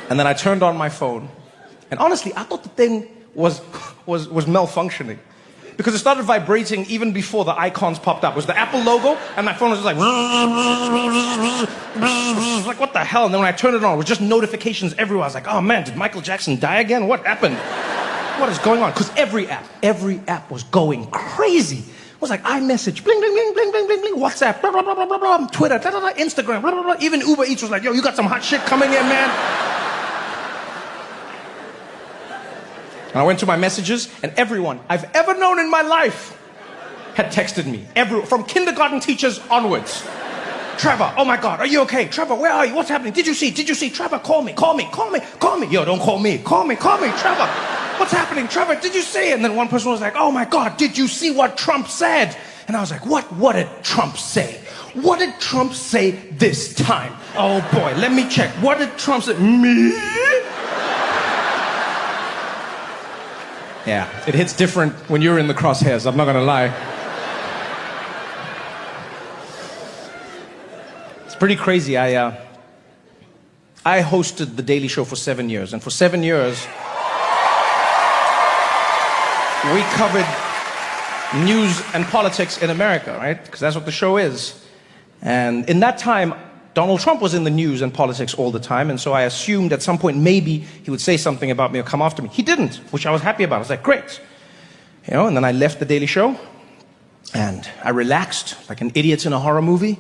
And then I turned on my phone. And honestly, I thought the thing was malfunctioning. Because it started vibrating even before the icons popped up. It was the Apple logo, and my phone was just like, like, what the hell? And then when I turned it on, it was just notifications everywhere. I was like, oh man, did Michael Jackson die again? What happened? What is going on? Because every app was going crazy. It was like iMessage, bling, bling, bling, bling, bling, bling, bling, WhatsApp, blah, blah, blah, blah, blah, blah, Twitter, blah, blah, blah, Instagram, blah, blah, blah. Even Uber Eats was like, yo, you got some hot shit coming in, man. And I went to my messages, and everyone I've ever known in my life had texted me. From kindergarten teachers onwards. Trevor, oh my God, are you okay? Trevor, where are you? What's happening? Did you see? Trevor, call me. Yo, don't call me. Call me. Trevor, what's happening? Trevor, did you see? And then one person was like, oh my God, did you see what Trump said? And I was like, what did Trump say? What did Trump say this time? Oh boy, let me check. What did Trump say? Me? Yeah, it hits different when you're in the crosshairs, I'm not gonna lie. It's pretty crazy. I hosted The Daily Show for 7 years, and for 7 years, we covered news and politics in America, right? Because that's what the show is. And in that time, Donald Trump was in the news and politics all the time, and so I assumed at some point maybe he would say something about me or come after me. He didn't, which I was happy about. I was like, great. You know, and then I left The Daily Show, and I relaxed like an idiot in a horror movie.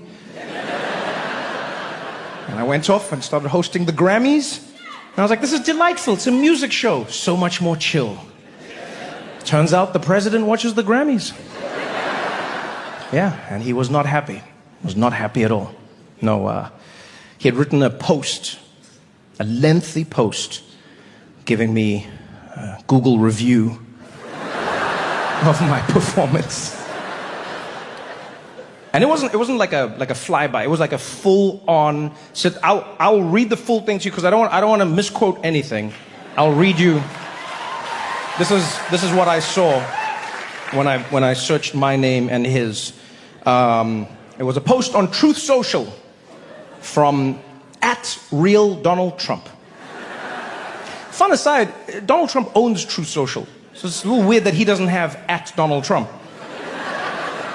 And I went off and started hosting the Grammys, and I was like, this is delightful. It's a music show. So much more chill. Turns out the president watches the Grammys. Yeah, and he was not happy. Was not happy at all. No, he had written a post, a lengthy post, giving me a Google review of my performance. And it wasn't like a flyby. It was like a full-on. Said, I'll read the full thing to you because I don't want to misquote anything. I'll read you. This is what I saw when I searched my name and his. It was a post on Truth Social from @RealDonaldTrump. Fun aside, Donald Trump owns Truth Social, so it's a little weird that he doesn't have @DonaldTrump.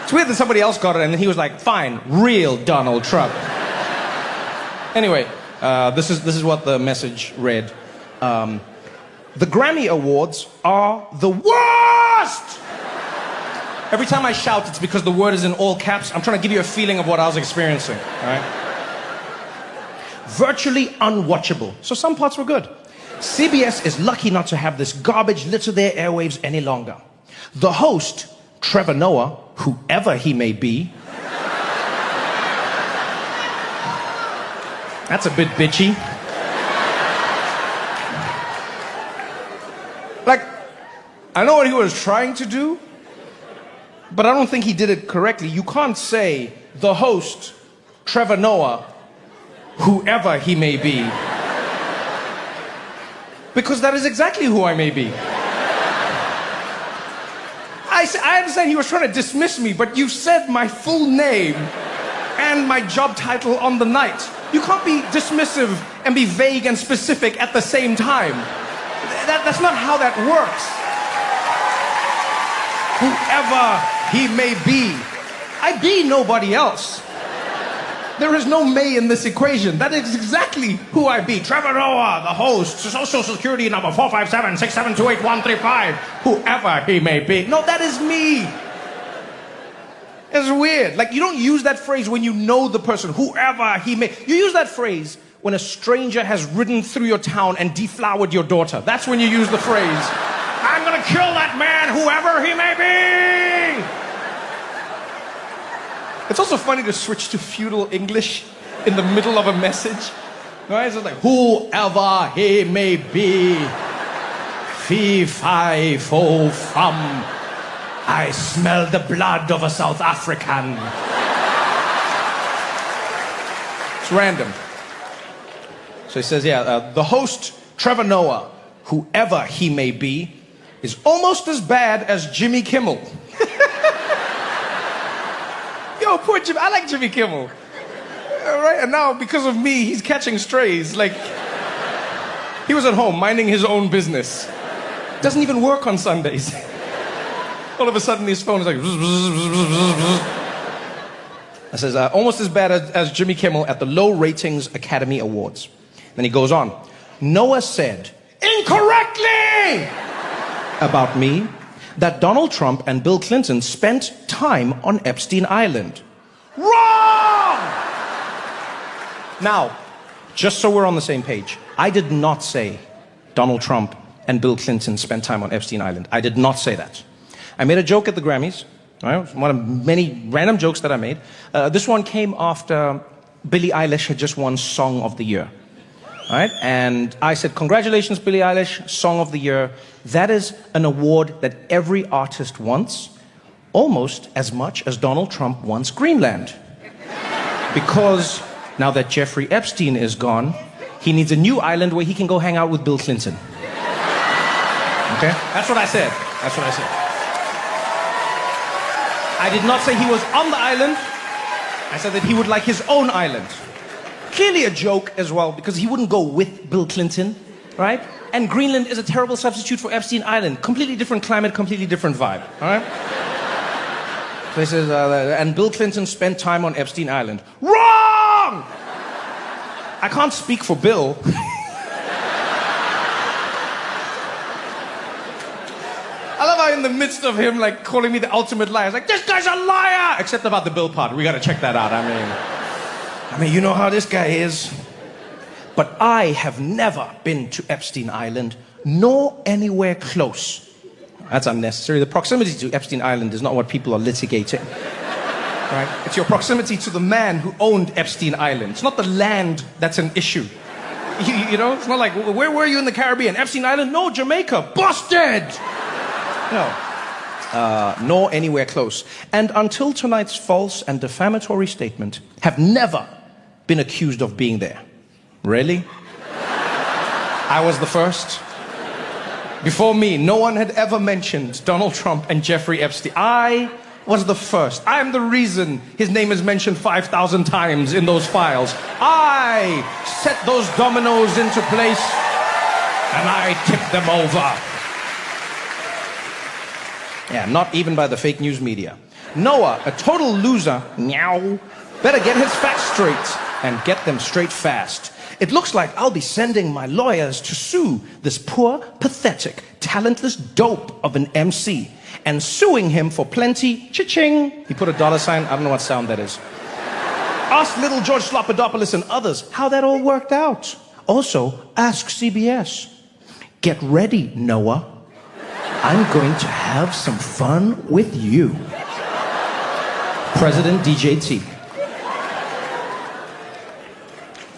It's weird that somebody else got it and he was like, fine, real Donald Trump. Anyway, this is what the message read. The Grammy Awards are the worst! Every time I shout, it's because the word is in all caps. I'm trying to give you a feeling of what I was experiencing, all right? Virtually unwatchable. So some parts were good. CBS is lucky not to have this garbage litter their airwaves any longer. The host, Trevor Noah, whoever he may be. That's a bit bitchy. Like, I know what he was trying to do, but I don't think he did it correctly. You can't say the host, Trevor Noah, whoever he may be. Because that is exactly who I may be. I understand he was trying to dismiss me, but you said my full name and my job title on the night. You can't be dismissive and be vague and specific at the same time. That's not how that works. Whoever he may be. I be nobody else. There is no may in this equation. That is exactly who I be. Trevor Noah, the host, Social Security number 457-6728135. Whoever he may be. No, that is me. It's weird. Like, you don't use that phrase when you know the person. Whoever he may. You use that phrase when a stranger has ridden through your town and deflowered your daughter. That's when you use the phrase, I'm gonna kill that man, whoever he may be. It's also funny to switch to feudal English in the middle of a message. Right? It's like, whoever he may be, fee, fi, fo, fum, I smell the blood of a South African. It's random. So he says, the host, Trevor Noah, whoever he may be, is almost as bad as Jimmy Kimmel. Yo, poor Jimmy. I like Jimmy Kimmel. All right, and now because of me, he's catching strays. Like, He was at home minding his own business. Doesn't even work on Sundays. All of a sudden his phone is like... I says, almost as bad as Jimmy Kimmel at the Low Ratings Academy Awards. Then he goes on. Noah said, incorrectly, about me, that Donald Trump and Bill Clinton spent time on Epstein Island. Wrong! Now, just so we're on the same page, I did not say Donald Trump and Bill Clinton spent time on Epstein Island. I did not say that. I made a joke at the Grammys. Right? One of many random jokes that I made. This one came after Billie Eilish had just won Song of the Year. Right? And I said, congratulations, Billie Eilish, Song of the Year. That is an award that every artist wants, almost as much as Donald Trump wants Greenland. Because now that Jeffrey Epstein is gone, he needs a new island where he can go hang out with Bill Clinton. Okay? That's what I said. That's what I said. I did not say he was on the island. I said that he would like his own island. Clearly a joke as well, because he wouldn't go with Bill Clinton, right? And Greenland is a terrible substitute for Epstein Island. Completely different climate, completely different vibe, all right? So he says, and Bill Clinton spent time on Epstein Island. Wrong! I can't speak for Bill. I love how in the midst of him like calling me the ultimate liar, it's like, this guy's a liar! Except about the Bill part. We gotta check that out. I mean, you know how this guy is. But I have never been to Epstein Island, nor anywhere close. That's unnecessary. The proximity to Epstein Island is not what people are litigating. Right? It's your proximity to the man who owned Epstein Island. It's not the land that's an issue. You know, it's not like, where were you in the Caribbean? Epstein Island? No, Jamaica. Busted! No. Nor anywhere close. And until tonight's false and defamatory statement, have never been accused of being there. Really? I was the first. Before me, no one had ever mentioned Donald Trump and Jeffrey Epstein. I was the first. I am the reason his name is mentioned 5,000 times in those files. I set those dominoes into place, and I tipped them over. Yeah, not even by the fake news media. Noah, a total loser, meow, better get his facts straight and get them straight fast. It looks like I'll be sending my lawyers to sue this poor, pathetic, talentless dope of an MC and suing him for plenty, cha-ching. He put a $sign. I don't know what sound that is. Ask little George Slopadopoulos and others how that all worked out. Also, ask CBS. Get ready, Noah. I'm going to have some fun with you. President DJT.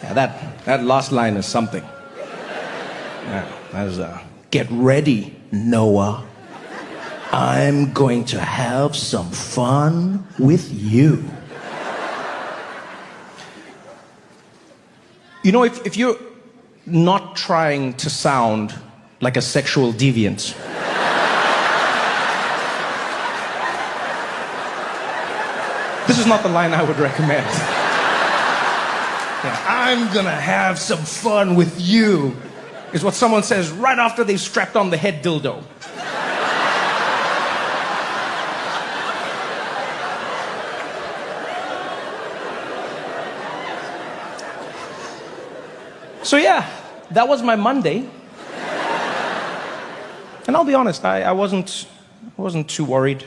Yeah, that last line is something. Yeah, that is, get ready, Noah. I'm going to have some fun with you. You know, if you're not trying to sound like a sexual deviant, this is not the line I would recommend. Yeah, I'm gonna have some fun with you, is what someone says right after they've strapped on the head dildo. So yeah, that was my Monday. And I'll be honest, I wasn't too worried.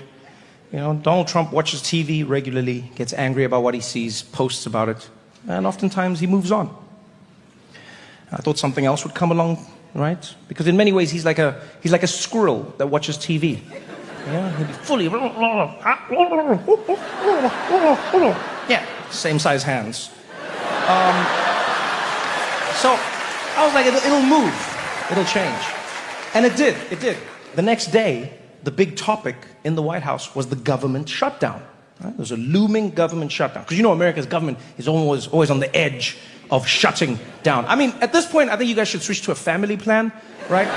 You know, Donald Trump watches TV regularly, gets angry about what he sees, posts about it, and oftentimes he moves on. I thought something else would come along, right? Because in many ways he's like a squirrel that watches TV. Yeah, he'll be fully... Yeah, same size hands. So I was like, it'll move, it'll change. And it did. The next day, the big topic in the White House was the government shutdown. Right? There's a looming government shutdown. Because you know America's government is always on the edge of shutting down. I mean, at this point, I think you guys should switch to a family plan, right?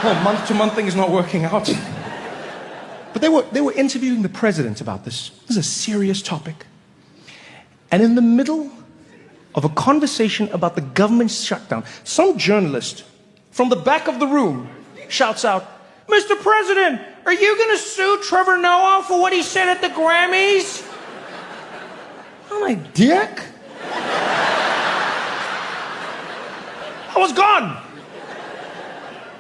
Well, month-to-month thing is not working out. But they were interviewing the president about this. This is a serious topic. And in the middle of a conversation about the government shutdown, some journalist from the back of the room, shouts out, "Mr. President, are you going to sue Trevor Noah for what he said at the Grammys?" I'm like, "Dick?" I was gone.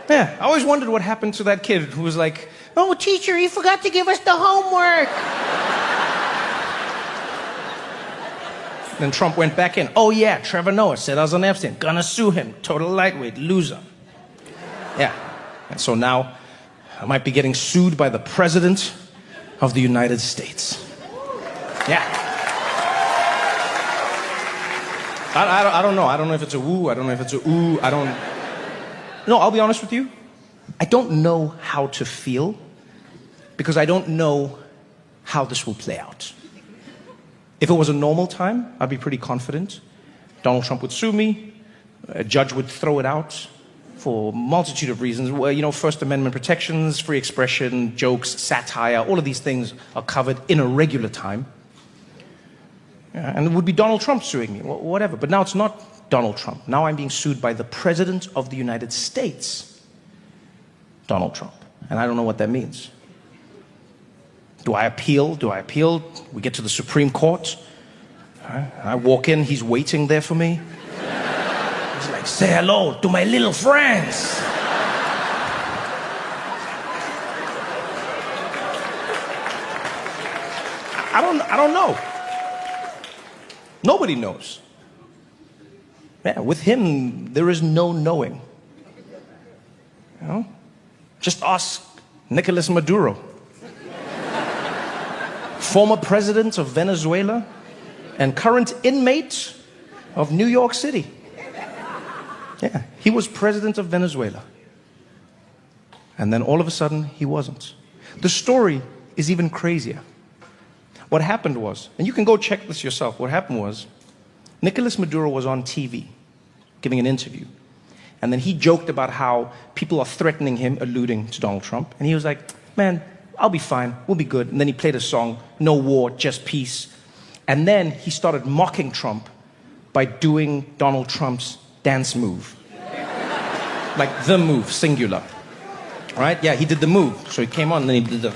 Yeah, I always wondered what happened to that kid who was like, "Oh, teacher, you forgot to give us the homework." Then Trump went back in. "Oh yeah, Trevor Noah said I was on Epstein. Gonna sue him. Total lightweight, loser." Yeah, and so now I might be getting sued by the President of the United States. Yeah. I don't know. I don't know if it's a woo. I don't know if it's a ooh. I don't... No, I'll be honest with you. I don't know how to feel because I don't know how this will play out. If it was a normal time, I'd be pretty confident. Donald Trump would sue me. A judge would throw it out for a multitude of reasons. Well, you know, First Amendment protections, free expression, jokes, satire, all of these things are covered in a regular time. And it would be Donald Trump suing me, whatever. But now it's not Donald Trump. Now I'm being sued by the President of the United States, Donald Trump. And I don't know what that means. Do I appeal? Do I appeal? We get to the Supreme Court. I walk in, he's waiting there for me. He's like, "Say hello to my little friends." I don't know. Nobody knows. Yeah, with him, there is no knowing. You know? Just ask Nicolas Maduro, former president of Venezuela and current inmate of New York City. Yeah, he was president of Venezuela. And then all of a sudden, he wasn't. The story is even crazier. What happened was, and you can go check this yourself, what happened was, Nicolas Maduro was on TV giving an interview. And then he joked about how people are threatening him, alluding to Donald Trump. And he was like, "Man, I'll be fine, we'll be good." And then he played a song, "No war, just peace." And then he started mocking Trump by doing Donald Trump's dance move. Like the move, singular. Right? Yeah, he did the move. So he came on and then he did the...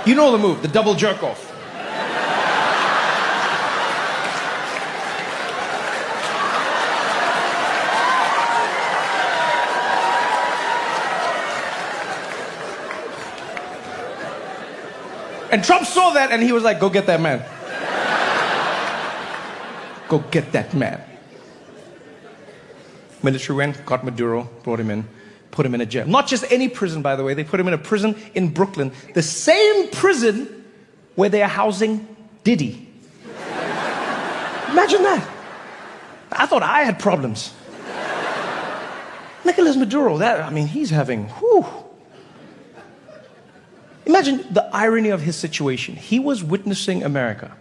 You know the move, the double jerk off. And Trump saw that and he was like, "Go get that man. Go get that man." Military went, got Maduro, brought him in, put him in a jail. Not just any prison, by the way. They put him in a prison in Brooklyn. The same prison where they are housing Diddy. Imagine that. I thought I had problems. Nicolas Maduro, he's having, whew. Imagine the irony of his situation. He was witnessing America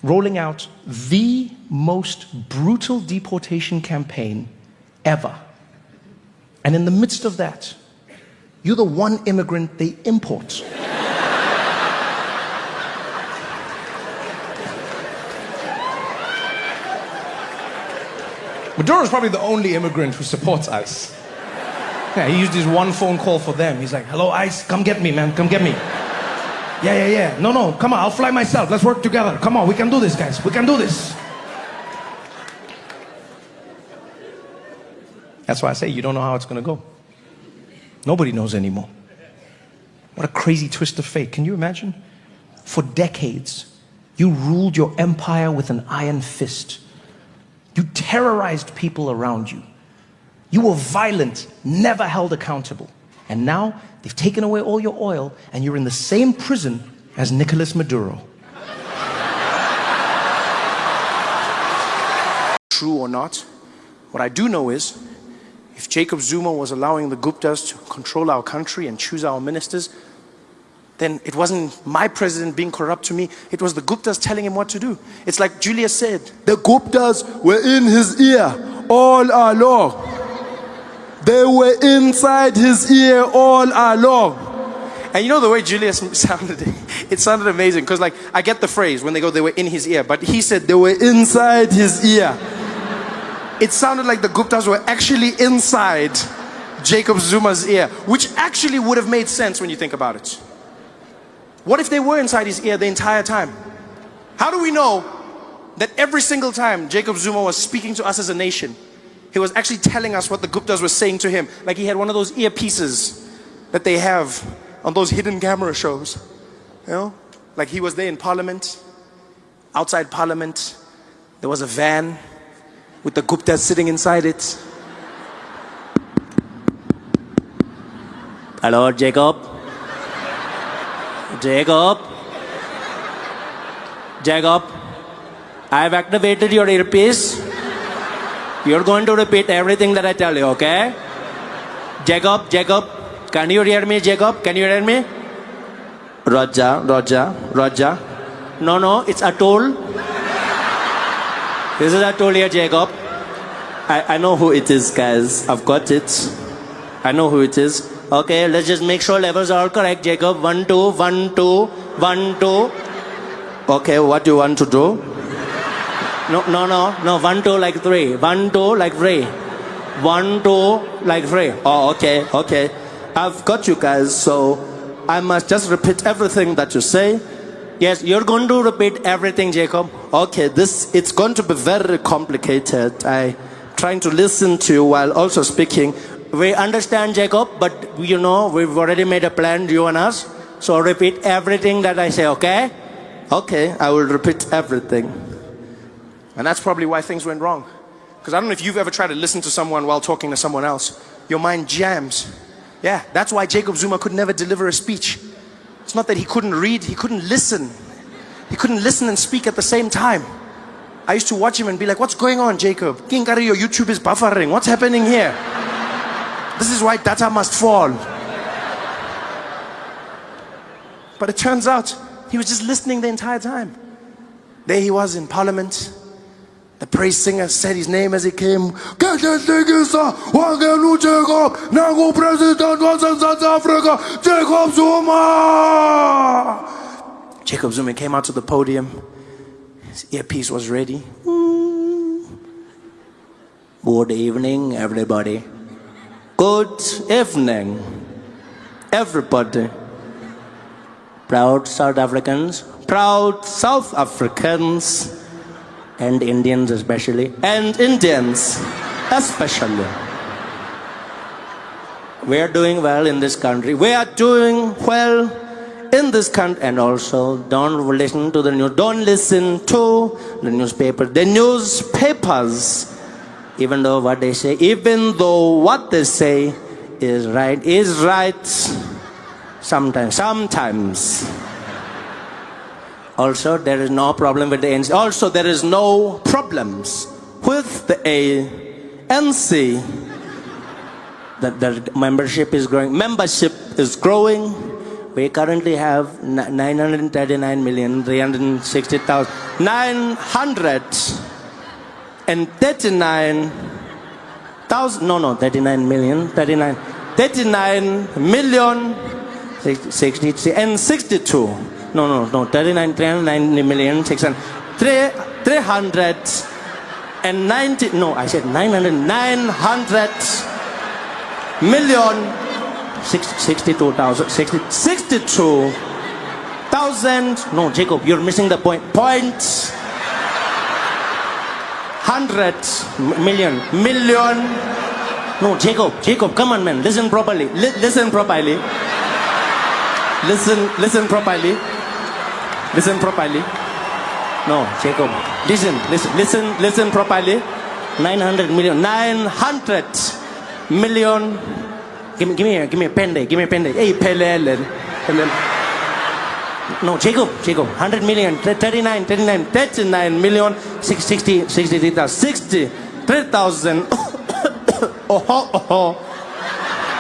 rolling out the most brutal deportation campaign ever. And in the midst of that, you're the one immigrant they import. Maduro's probably the only immigrant who supports ICE. Yeah, he used his one phone call for them. He's like, "Hello, ICE, come get me, man, come get me." Yeah. No, come on, I'll fly myself. Let's work together. Come on, we can do this, guys. We can do this. That's why I say you don't know how it's going to go. Nobody knows anymore. What a crazy twist of fate. Can you imagine? For decades, you ruled your empire with an iron fist. You terrorized people around you. You were violent, never held accountable. And now they've taken away all your oil and you're in the same prison as Nicolas Maduro. True or not, what I do know is if Jacob Zuma was allowing the Guptas to control our country and choose our ministers, then it wasn't my president being corrupt to me, it was the Guptas telling him what to do. It's like Julius said, the Guptas were in his ear all along. They were inside his ear all along. And you know the way Julius sounded, it sounded amazing. Because like, I get the phrase when they go, they were in his ear. But he said they were inside his ear. it sounded like the Guptas were actually inside Jacob Zuma's ear, which actually would have made sense when you think about it. What if they were inside his ear the entire time? How do we know that every single time Jacob Zuma was speaking to us as a nation, he was actually telling us what the Guptas were saying to him? Like he had one of those earpieces that they have on those hidden camera shows. You know? Like he was there in Parliament, outside Parliament, there was a van with the Guptas sitting inside it. Hello, Jacob. Jacob. Jacob. I've activated your earpiece. You're going to repeat everything that I tell you, okay? Jacob, Jacob. Can you hear me, Jacob? Can you hear me? Roger, Roger, Roger. No, it's Atul. This is Atul here, Jacob. I know who it is, guys. I've got it. I know who it is. Okay, let's just make sure levels are all correct, Jacob. 1, 2, 1, 2, 1, 2. Okay, what do you want to do? No. 1, 2 like 3. 1, 2 like 3. 1, 2 like 3. Oh, okay. I've got you guys, so I must just repeat everything that you say. Yes, you're going to repeat everything, Jacob. Okay, it's going to be very complicated. I'm trying to listen to you while also speaking. We understand, Jacob, but we've already made a plan, you and us. So repeat everything that I say, okay? Okay, I will repeat everything. And that's probably why things went wrong. Because I don't know if you've ever tried to listen to someone while talking to someone else. Your mind jams. Yeah, that's why Jacob Zuma could never deliver a speech. It's not that he couldn't read, he couldn't listen. He couldn't listen and speak at the same time. I used to watch him and be like, what's going on, Jacob? Kinkari, your YouTube is buffering. What's happening here? This is why data must fall. But it turns out he was just listening the entire time. There he was in Parliament. The praise singer said his name as he came. Jacob Zuma! Jacob Zuma came out to the podium. His earpiece was ready. Good evening, everybody. Good evening, everybody. Proud South Africans, and Indians especially, We are doing well in this country. We are doing well in this country. And also, don't listen to the news. Don't listen to the newspaper. The newspapers, even though what they say is right sometimes. Also, there is no problem with the ANC. Also, there is no problems with the ANC. The membership is growing. We currently have 939,360,000. 39 million 63 and 62. 390 million 600. 390. No, I said 900 million 62,000. No, Jacob, you're missing the point. 100 million. No, Jacob, come on, man. Listen properly. Listen properly. No, Jacob. Listen properly. 900 million. Give me a pen there. Hey, Pelele. No, Jacob. 100 million. 39 million. 63,000. Oh.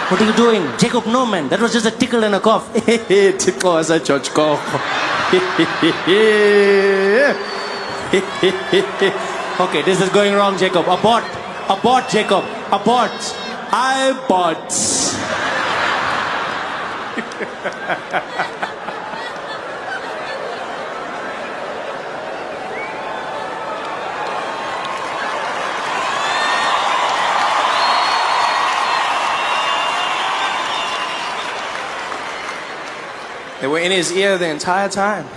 What are you doing? Jacob, no, man. That was just a tickle and a cough. Tickle as a church cough. Okay, this is going wrong, Jacob. Abort, Jacob. Abort. I bought. They were in his ear the entire time.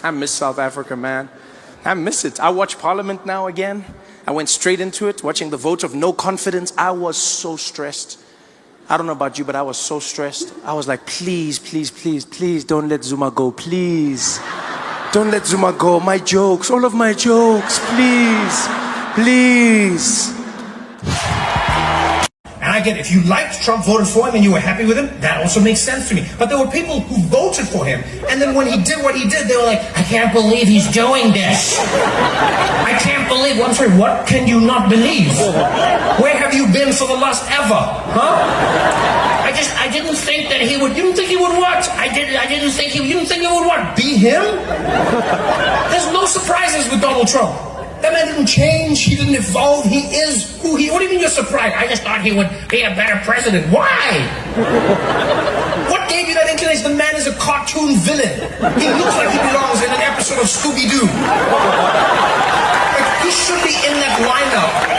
I miss South Africa, man. I miss it. I watch Parliament now again. I went straight into it, watching the vote of no confidence. I was so stressed. I don't know about you, but I was so stressed. I was like, please, please, please, please don't let Zuma go, please. Don't let Zuma go. My jokes, all of my jokes, please, please. And I get, if you liked Trump, voted for him, and you were happy with him, that also makes sense to me. But there were people who voted for him, and then when he did what he did, they were like, I can't believe he's doing this. I can't believe, well, I'm sorry, what can you not believe? Where have you been for the last ever? Huh? I didn't think that he would, you didn't think he would what? You didn't think he would what? Be him? There's no surprises with Donald Trump. That man didn't change, he didn't evolve, he is who he, what do you mean you're surprised? I just thought he would be a better president. Why? What gave you that inclination? The man is a cartoon villain. He looks like he belongs in an episode of Scooby-Doo. Like, he should be in that lineup.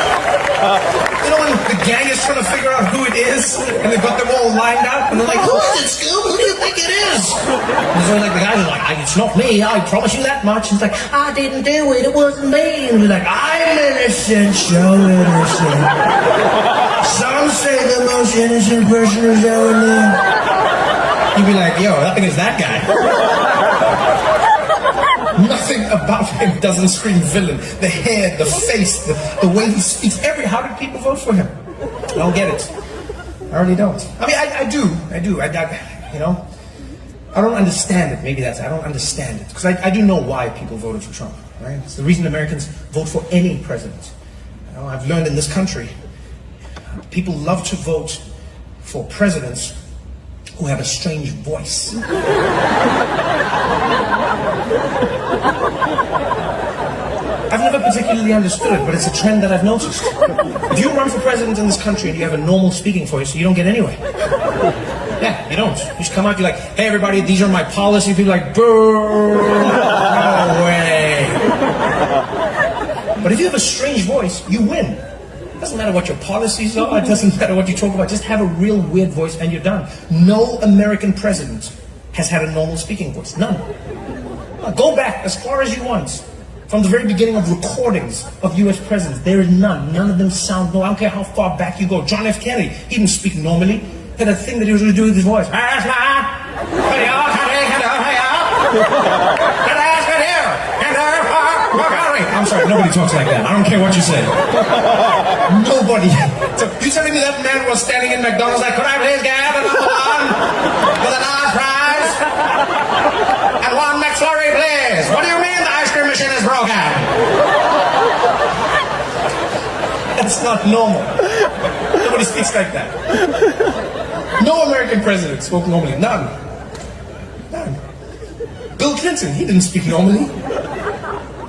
You know when the gang is trying to figure out who it is, and they've got them all lined up, and they're like, who is it, Scoob? Who do you think it is? And so like the guys are like, it's not me, I promise you that much. He's like, I didn't do it, it wasn't me. And he's like, I'm innocent, so innocent. Some say the most innocent person is ever lived. You'd be like, yo, nothing is that guy. Nothing about him doesn't scream villain. The hair, the face, the way he speaks. How did people vote for him? I don't get it. I really don't. I mean, I do. You know, I don't understand it. Maybe I don't understand it. Because I do know why people voted for Trump, right? It's the reason Americans vote for any president. You know, I've learned in this country, people love to vote for presidents who have a strange voice. I've never particularly understood it, but it's a trend that I've noticed. If you run for president in this country and you have a normal speaking voice, you don't get anywhere. Yeah, you don't. You just come out, you're like, hey everybody, these are my policies. People are like, boo, no way. But if you have a strange voice, you win. It doesn't matter what your policies are, it doesn't matter what you talk about, just have a real weird voice and you're done. No American president has had a normal speaking voice, none. Go back as far as you want. From the very beginning of recordings of US presidents, there is none. None of them sound normal. I don't care how far back you go. John F. Kennedy, he didn't speak normally. He had a thing that he was going to do with his voice. I'm sorry, nobody talks like that. I don't care what you say. Nobody. So you telling me that man was standing in McDonald's like, could I please get another one with a large fries? And one McFlurry, please. What do you mean the ice cream machine is broken? That's not normal. Nobody speaks like that. No American president spoke normally. None. Bill Clinton, he didn't speak normally.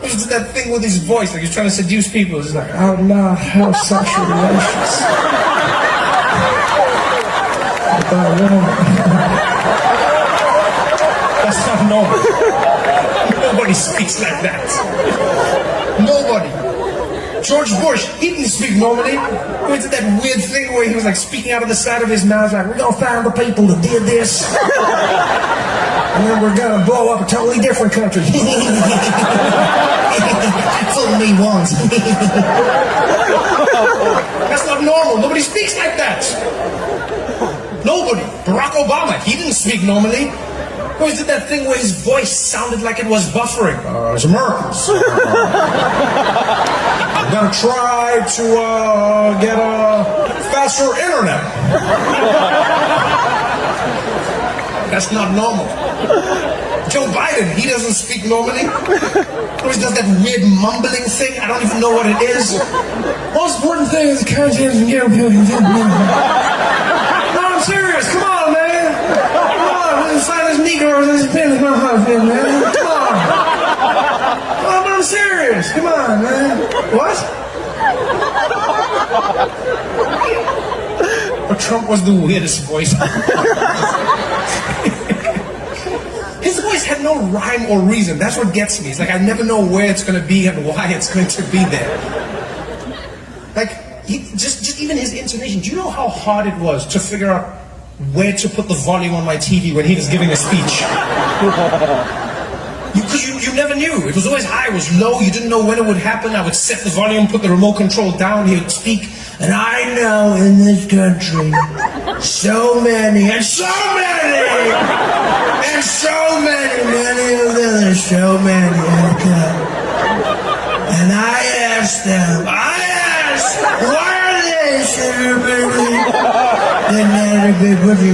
He just did that thing with his voice, like he's trying to seduce people. He's like, oh no, how sexual relations. That's not normal. Nobody speaks like that. Nobody. George Bush, he didn't speak normally. He did that weird thing where he was like speaking out of the side of his mouth, like, we're gonna find the people that did this. And then we're gonna blow up a totally different country. Fool me once. That's not normal. Nobody speaks like that. Nobody. Barack Obama, he didn't speak normally. He always did that thing where his voice sounded like it was buffering. It's Americans. I'm gonna try to get a faster internet. That's not normal. Joe Biden, he doesn't speak normally. He always does that weird mumbling thing. I don't even know what it is. Most important thing is the country doesn't get no, I'm serious. Come on, man. Come on. Let's sign this Negro. This pen my husband, man. Come on. Come on, I'm serious. Come on, man. What? But Trump was the weirdest voice. His voice had no rhyme or reason. That's what gets me. It's like I never know where it's going to be and why it's going to be there. Like, just even his intonation. Do you know how hard it was to figure out where to put the volume on my TV when he was giving a speech? Because you never knew. It was always high, it was low, you didn't know when it would happen. I would set the volume, put the remote control down, he would speak. And I know in this country, so many, and so many, and so many of them, there's so many. And I asked, why are they sugar baby? They're not a good baby,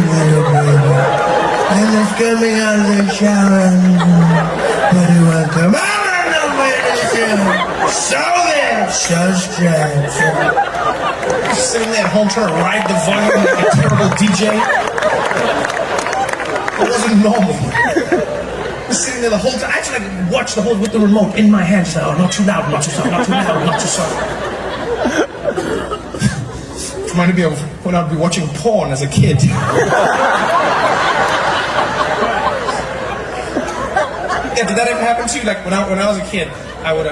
and it's coming out of the shower. But it won't come out of the shower. So there, so strange. Sitting there at home trying to ride the volume like a terrible DJ. It wasn't normal. Sitting there the whole time. I actually like watch the whole with the remote in my hand. Just like, oh, not too loud, not too soft, not too loud, not too soft. It reminded me of when I'd be watching porn as a kid. Yeah, did that ever happen to you? Like when I was a kid, I would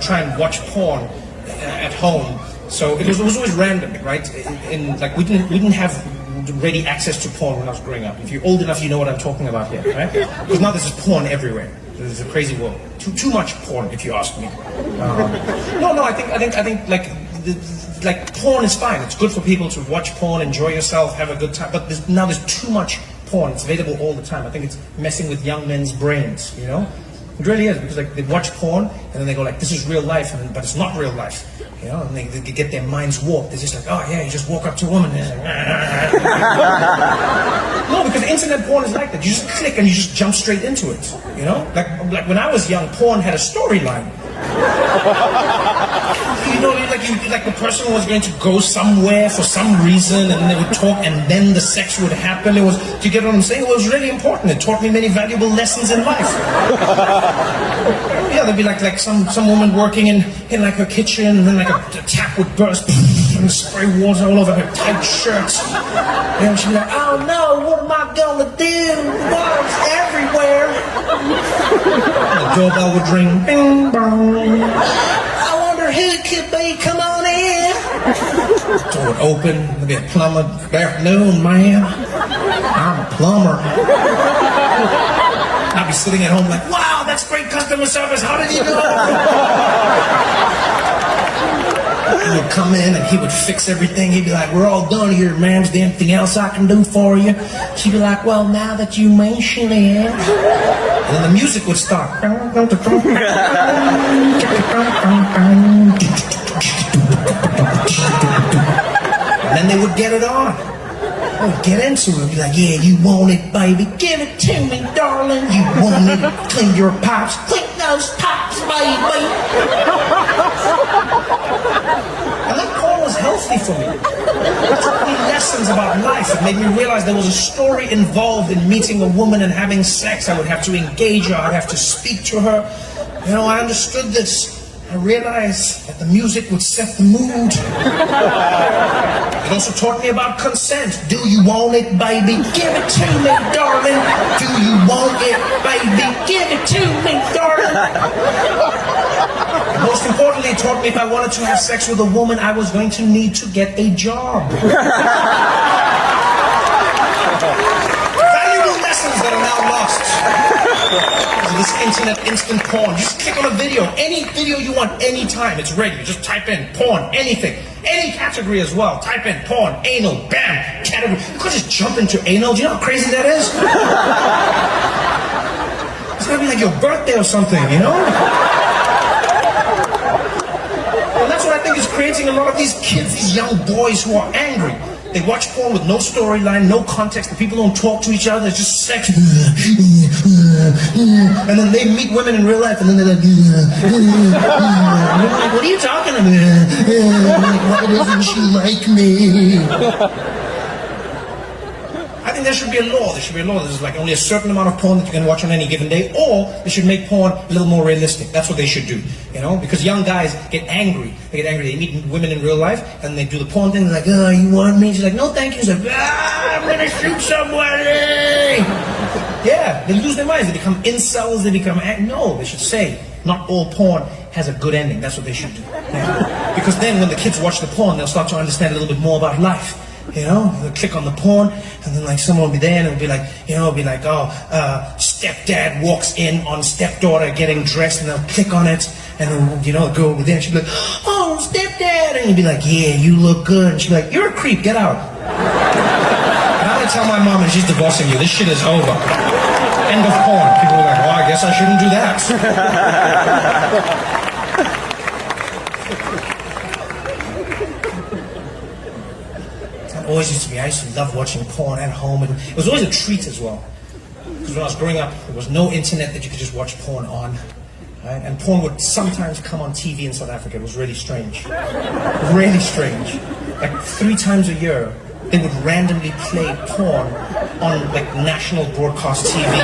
try and watch porn at home. So it was always random, right? Like we didn't have ready access to porn when I was growing up. If you're old enough, you know what I'm talking about here, right? Because now there's porn everywhere. There's a crazy world. Too much porn, if you ask me. No, I think like porn is fine. It's good for people to watch porn, enjoy yourself, have a good time. But now there's too much porn. It's available all the time. I think it's messing with young men's brains. You know, it really is, because like they watch porn and then they go like, "This is real life," but it's not real life. You know, and they get their minds warped. They're just like, "Oh yeah, you just walk up to a woman." And like, no, because internet porn is like that. You just click and you just jump straight into it. You know, like when I was young, porn had a storyline. You know, like the person was going to go somewhere for some reason, and they would talk, and then the sex would happen. It was, do you get what I'm saying? It was really important. It taught me many valuable lessons in life. Yeah, there'd be like some woman working in like her kitchen, and then like a tap would burst and spray water all over her tight shirts. And she'd be like, "Oh no, what am I gonna do? Water's everywhere." And the doorbell would ring. Bing bong. I wonder who it could be. Come on in. Door would open. There'd be a plumber. "Good afternoon, ma'am. I'm a plumber." I'd be sitting at home like, "Wow, that's great customer service. How did you know?" He would come in and he would fix everything. He'd be like, "We're all done here, ma'am. Is there anything else I can do for you?" She'd be like, "Well, now that you mention it." And then the music would start. And then they would get it on. They would get into it. Be like, "Yeah, you want it, baby. Give it to me, darling. You want it. Clean your pipes. Clean those pipes, baby." And that porn was healthy for me. It taught me lessons about life. It made me realize there was a story involved in meeting a woman and having sex. I would have to engage her. I'd have to speak to her. You know, I understood this. I realized that the music would set the mood. It also taught me about consent. Do you want it, baby? Give it to me, darling. Do you want it, baby? Give it to me, darling. Most importantly, it taught me if I wanted to have sex with a woman, I was going to need to get a job. Valuable lessons that are now lost. This internet instant porn. Just click on a video. Any video you want, anytime. It's ready. Just type in porn, anything. Any category as well. Type in porn, anal, bam, category. You could just jump into anal. Do you know how crazy that is? It's gonna be like your birthday or something, you know? And that's what I think is creating a lot of these kids, these young boys who are angry. They watch porn with no storyline, no context. The people don't talk to each other. It's just sex. And then they meet women in real life, and then they're like, "What are you talking about? Why doesn't she like me?" I think there should be a law. There should be a law. There's like only a certain amount of porn that you can watch on any given day, or they should make porn a little more realistic. That's what they should do, you know? Because young guys get angry. They meet women in real life, and they do the porn thing. They're like, "Oh, you want me?" She's like, "No, thank you." He's like, "I'm gonna shoot somebody." Yeah, Yeah, they lose their minds. They become incels. They become no. They should say not all porn has a good ending. That's what they should do. Yeah. Because then when the kids watch the porn, they'll start to understand a little bit more about life. You know, they'll click on the porn, and then like someone will be there, and it'll be like, stepdad walks in on stepdaughter getting dressed, and they'll click on it, and then, the girl will be there, and she'll be like, oh, stepdad, and you'll be like, yeah, you look good, and she'll be like, you're a creep, get out. And I'm gonna tell my mom, and she's divorcing you, this shit is over. End of porn. People are like, well, I guess I shouldn't do that. Always used to be, I used to love watching porn at home, and it was always a treat as well. Because when I was growing up, there was no internet that you could just watch porn on. Right? And porn would sometimes come on TV in South Africa. It was really strange. Really strange. Like 3 times a year, they would randomly play porn on like national broadcast TV.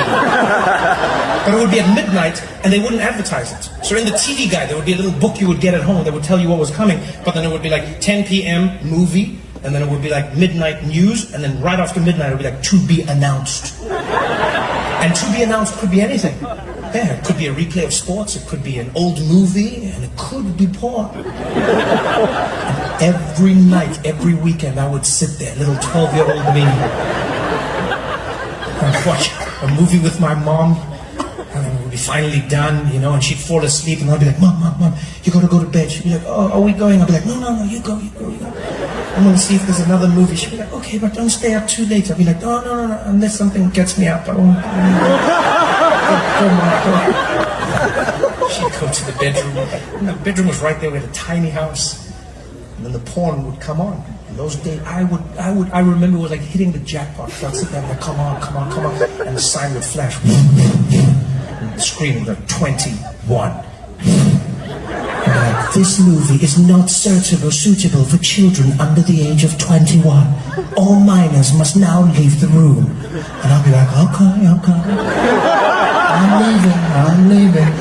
But it would be at midnight, and they wouldn't advertise it. So in the TV guide, there would be a little book you would get at home that would tell you what was coming, but then it would be like 10 p.m. movie, and then it would be like midnight news, and then right after midnight it would be like to be announced. And to be announced could be anything. Yeah, it could be a replay of sports, it could be an old movie, and it could be porn. And every night, every weekend, I would sit there, little 12-year-old me, and watch a movie with my mom, and then we'd be finally done, and she'd fall asleep, and I'd be like, Mom, you gotta go to bed. She'd be like, oh, are we going? I'd be like, no, you go. I'm gonna see if there's another movie. She'd be like, okay, but don't stay up too late. I'd be like, oh, no, unless something gets me up. I won't. Go. She'd go to the bedroom. And the bedroom was right there. We had a tiny house. And then the porn would come on. And those days, I remember it was like hitting the jackpot. So I'd sit there and like, come on. And the sign would flash. And the screen would go 21. This movie is not suitable for children under the age of 21. All minors must now leave the room. And I'll be like, okay. I'm leaving.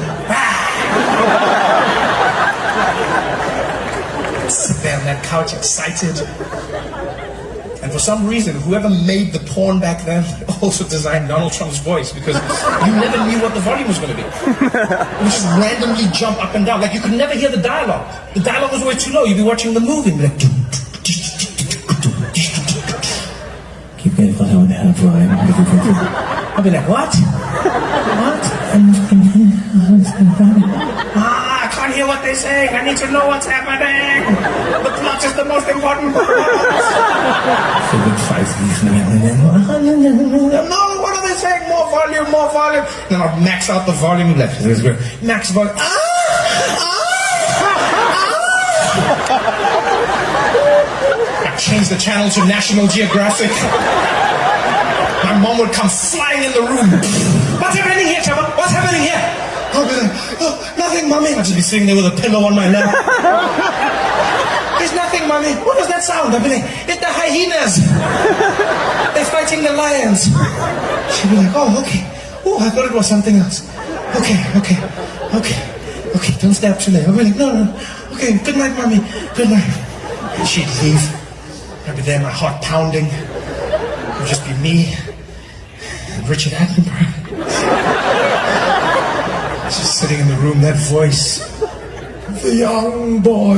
Sit there on that couch excited. And for some reason, whoever made the porn back then also designed Donald Trump's voice, because you never knew what the volume was going to be. It would just randomly jump up and down. Like you could never hear the dialogue. The dialogue was always too low. You'd be watching the movie and be like, keep getting the hell down, Brian. I'll be like, what? I can't hear what they're saying. I need to know what's happening. The plot is the most important part. No, what are they saying? More volume. Then I'll max out the volume. Max volume. I changed the channel to National Geographic. My mom would come flying in the room. What's happening here, Trevor? What's happening here? I'll be like, oh, nothing, Mommy. I'll just be sitting there with a pillow on my lap. There's nothing, Mommy. What does that sound? I'll be like, it's the hyenas. They're fighting the lions. She'll be like, oh, okay. Oh, I thought it was something else. Okay. Don't stay up too late. I'll be like, no. Okay, good night, Mommy. Good night. And she'd leave. I'd be there, my heart pounding. It would just be me and Richard Attenborough. Just sitting in the room, that voice. The young boy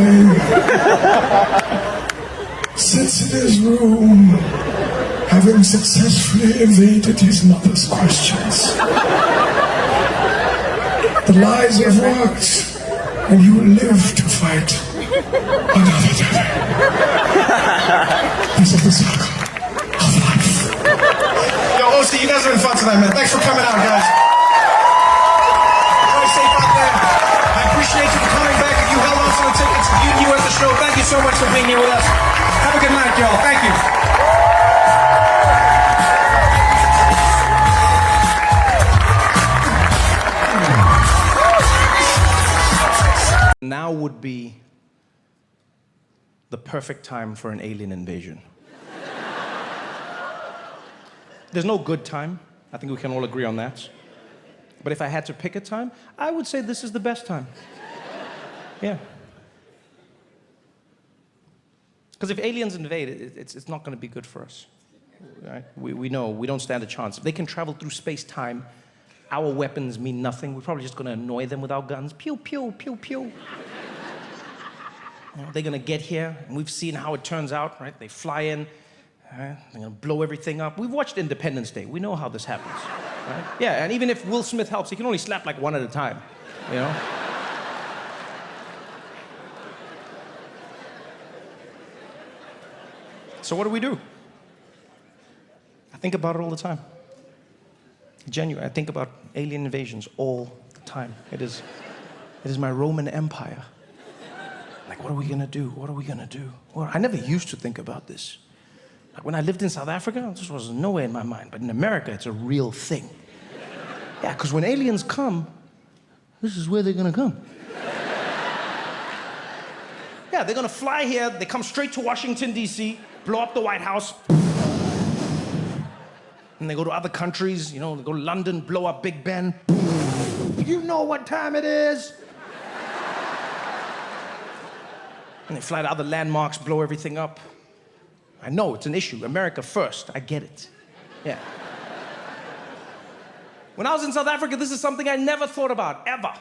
sits in his room, having successfully evaded his mother's questions. The lies have worked, and you will live to fight another day. This is the circle of life. Yo, OC, you guys are having fun tonight, man. Thanks for coming out, guys. Stay safe out there. I appreciate you for coming back. If you held on to the tickets, you knew at the show. Thank you so much for being here with us. Have a good night, y'all. Thank you. Now would be the perfect time for an alien invasion. There's no good time. I think we can all agree on that. But if I had to pick a time, I would say this is the best time. Yeah. Because if aliens invade, it's not going to be good for us. Right? We know we don't stand a chance. If they can travel through space-time, our weapons mean nothing. We're probably just going to annoy them with our guns. Pew, pew, pew, pew. They're going to get here, and we've seen how it turns out, right? They fly in, right? They're going to blow everything up. We've watched Independence Day. We know how this happens, right? Yeah, and even if Will Smith helps, he can only slap like one at a time, you know? So what do? I think about it all the time. Genuine. I think about alien invasions all the time. It is my Roman Empire. Like, what are we gonna do? What are we gonna do? Well, I never used to think about this. Like when I lived in South Africa, this was nowhere in my mind. But in America, it's a real thing. Yeah, because when aliens come, this is where they're gonna come. Yeah, they're gonna fly here. They come straight to Washington, D.C., blow up the White House. And they go to other countries, you know, they go to London, blow up Big Ben. You know what time it is? And they fly to other landmarks, blow everything up. I know it's an issue. America first. I get it. Yeah. When I was in South Africa, this is something I never thought about, ever.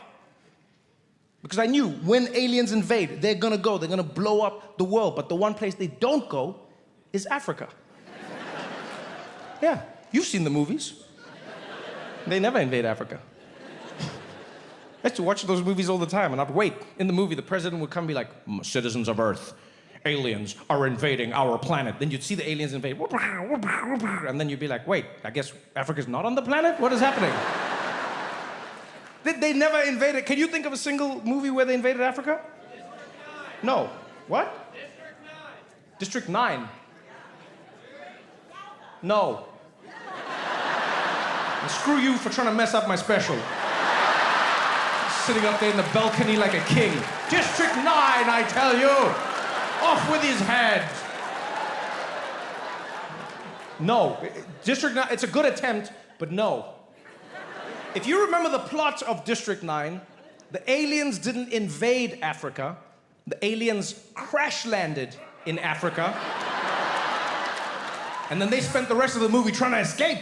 Because I knew when aliens invade, they're gonna go, they're gonna blow up the world. But the one place they don't go is Africa. Yeah. You've seen the movies. They never invade Africa. I used to watch those movies all the time, and I'd wait. In the movie, the president would come and be like, citizens of Earth, aliens are invading our planet. Then you'd see the aliens invade. And then you'd be like, wait, I guess Africa's not on the planet? What is happening? They never invaded. Can you think of a single movie where they invaded Africa? No. What? District 9. No. And screw you for trying to mess up my special. Sitting up there in the balcony like a king. District 9, I tell you. Off with his head. No. District 9, it's a good attempt, but no. If you remember the plot of District 9, the aliens didn't invade Africa. The aliens crash landed in Africa. And then they spent the rest of the movie trying to escape.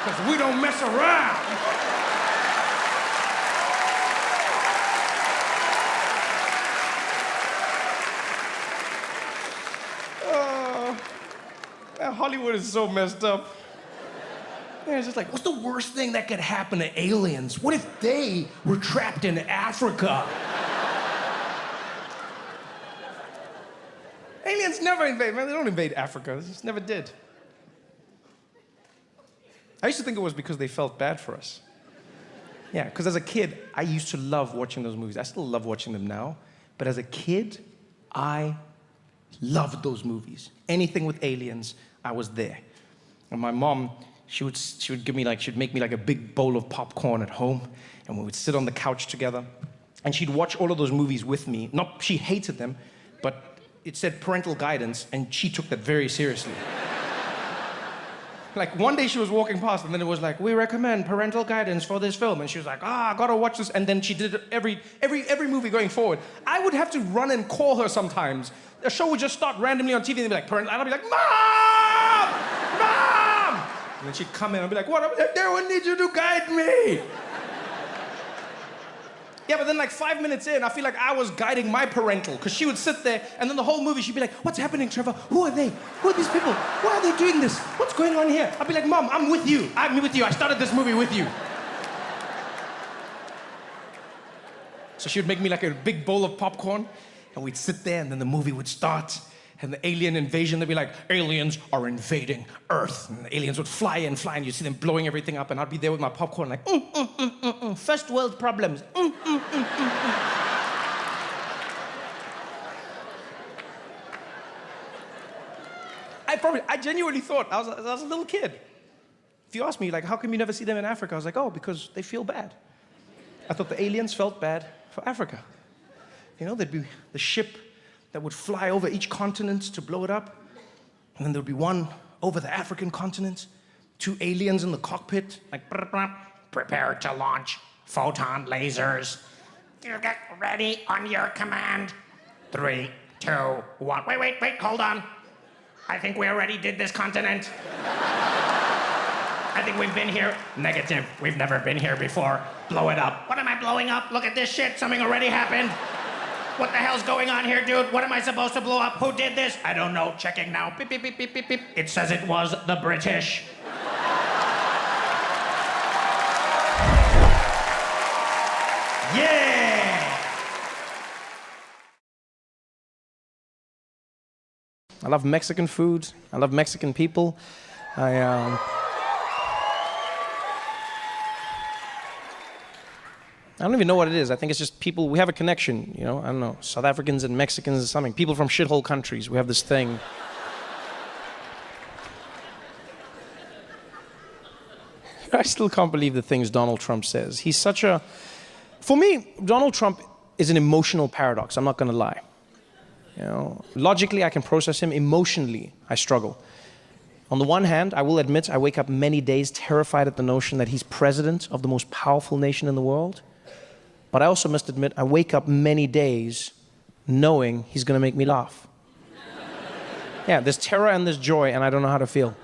Because we don't mess around. Hollywood is so messed up. Yeah, it's just like, what's the worst thing that could happen to aliens? What if they were trapped in Africa? Aliens never invade, man. They don't invade Africa. They just never did. I used to think it was because they felt bad for us. Yeah, because as a kid, I used to love watching those movies. I still love watching them now. But as a kid, I loved those movies. Anything with aliens, I was there. And my mom, she would make me like a big bowl of popcorn at home, and we would sit on the couch together, and she'd watch all of those movies with me. Not, she hated them, but it said parental guidance, and she took that very seriously. Like one day she was walking past, and then it was like, we recommend parental guidance for this film, and she was like, I gotta watch this, and then she did it every movie going forward. I would have to run and call her sometimes. The show would just start randomly on TV, and they'd be like, parental, and I'd be like, Mom! Mom! And then she'd come in and I'd be like, what? I need you to guide me. Yeah, but then like 5 minutes in, I feel like I was guiding my parental, because she would sit there, and then the whole movie she'd be like, what's happening, Trevor? Who are they? Who are these people? Why are they doing this? What's going on here? I'd be like, Mom, I'm with you. I'm with you. I started this movie with you. So she would make me like a big bowl of popcorn, and we'd sit there, and then the movie would start, and the alien invasion, they'd be like, aliens are invading Earth. And the aliens would fly in, and you'd see them blowing everything up, and I'd be there with my popcorn like, first world problems. I genuinely thought, I was a little kid. If you ask me, like, how come you never see them in Africa? I was like, oh, because they feel bad. I thought the aliens felt bad for Africa. You know, there'd be the ship that would fly over each continent to blow it up. And then there'd be one over the African continent, 2 aliens in the cockpit, like, prepare to launch photon lasers. You get ready on your command. 3, 2, 1. Wait, hold on. I think we already did this continent. I think we've been here. Negative. We've never been here before. Blow it up. What am I blowing up? Look at this shit. Something already happened. What the hell's going on here, dude? What am I supposed to blow up? Who did this? I don't know. Checking now. Beep, beep, beep, beep, beep, beep. It says it was the British. Yeah! I love Mexican food. I love Mexican people. I don't even know what it is. I think it's just people, we have a connection, you know? I don't know, South Africans and Mexicans or something. People from shithole countries, we have this thing. I still can't believe the things Donald Trump says. He's such a... For me, Donald Trump is an emotional paradox, I'm not gonna lie. You know, logically, I can process him. Emotionally, I struggle. On the one hand, I will admit, I wake up many days terrified at the notion that he's president of the most powerful nation in the world. But I also must admit, I wake up many days knowing he's gonna make me laugh. Yeah, there's terror and there's joy, and I don't know how to feel.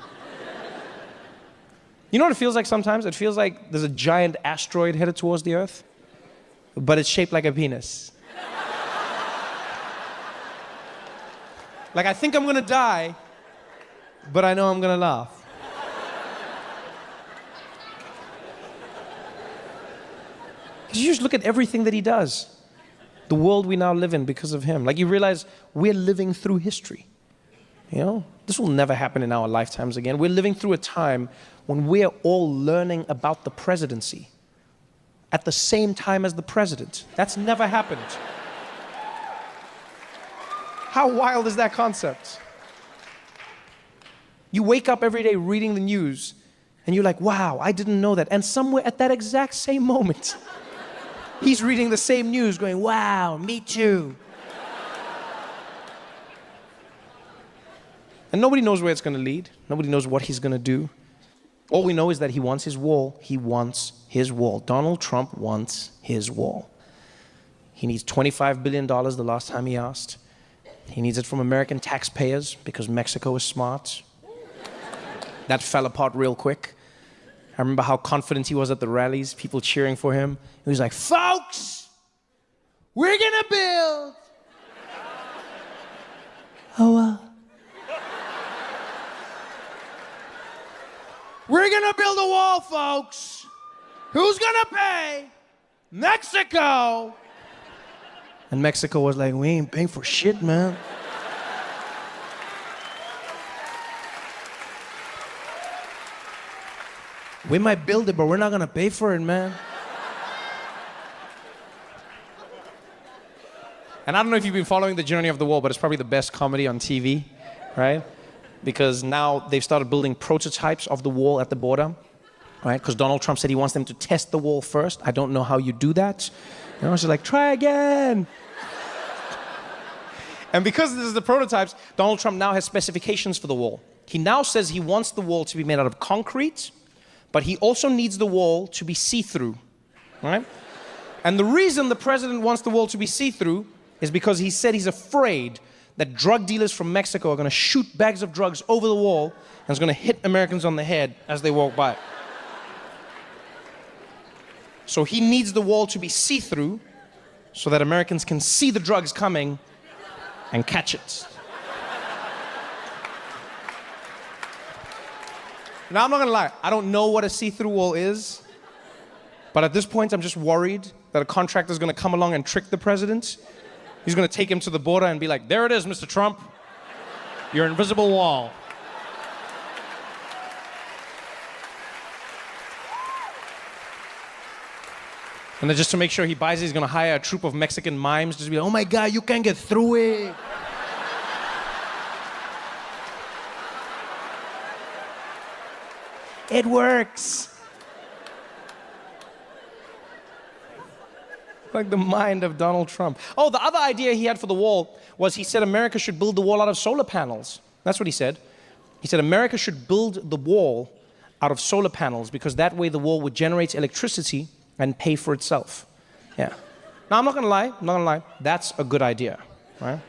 You know what it feels like sometimes? It feels like there's a giant asteroid headed towards the Earth, but it's shaped like a penis. Like, I think I'm gonna die, but I know I'm gonna laugh. You just look at everything that he does. The world we now live in because of him. Like, you realize we're living through history. You know, this will never happen in our lifetimes again. We're living through a time when we're all learning about the presidency at the same time as the president. That's never happened. How wild is that concept? You wake up every day reading the news and you're like, wow, I didn't know that. And somewhere at that exact same moment, he's reading the same news going, wow, me too. And nobody knows where it's going to lead. Nobody knows what he's going to do. All we know is that he wants his wall. He wants his wall. Donald Trump wants his wall. He needs $25 billion the last time he asked. He needs it from American taxpayers because Mexico is smart. That fell apart real quick. I remember how confident he was at the rallies, people cheering for him. He was like, folks, we're gonna build. We're gonna build a wall, folks. Who's gonna pay? Mexico. And Mexico was like, we ain't paying for shit, man. We might build it, but we're not gonna pay for it, man. And I don't know if you've been following the journey of the wall, but it's probably the best comedy on TV, right? Because now they've started building prototypes of the wall at the border, right? Because Donald Trump said he wants them to test the wall first. I don't know how you do that. You know, it's just like, try again. And because this is the prototypes, Donald Trump now has specifications for the wall. He now says he wants the wall to be made out of concrete, but he also needs the wall to be see-through, right? And the reason the president wants the wall to be see-through is because he said he's afraid that drug dealers from Mexico are gonna shoot bags of drugs over the wall and it's gonna hit Americans on the head as they walk by. So he needs the wall to be see-through so that Americans can see the drugs coming and catch it. Now, I'm not gonna lie, I don't know what a see-through wall is, but at this point, I'm just worried that a contractor's gonna come along and trick the president. He's gonna take him to the border and be like, there it is, Mr. Trump, your invisible wall. And then just to make sure he buys it, he's gonna hire a troupe of Mexican mimes, just be like, oh my God, you can't get through it. It works. Like the mind of Donald Trump. Oh, the other idea he had for the wall was he said America should build the wall out of solar panels. That's what he said. He said America should build the wall out of solar panels because that way the wall would generate electricity and pay for itself. Yeah. Now, I'm not gonna lie, that's a good idea, right?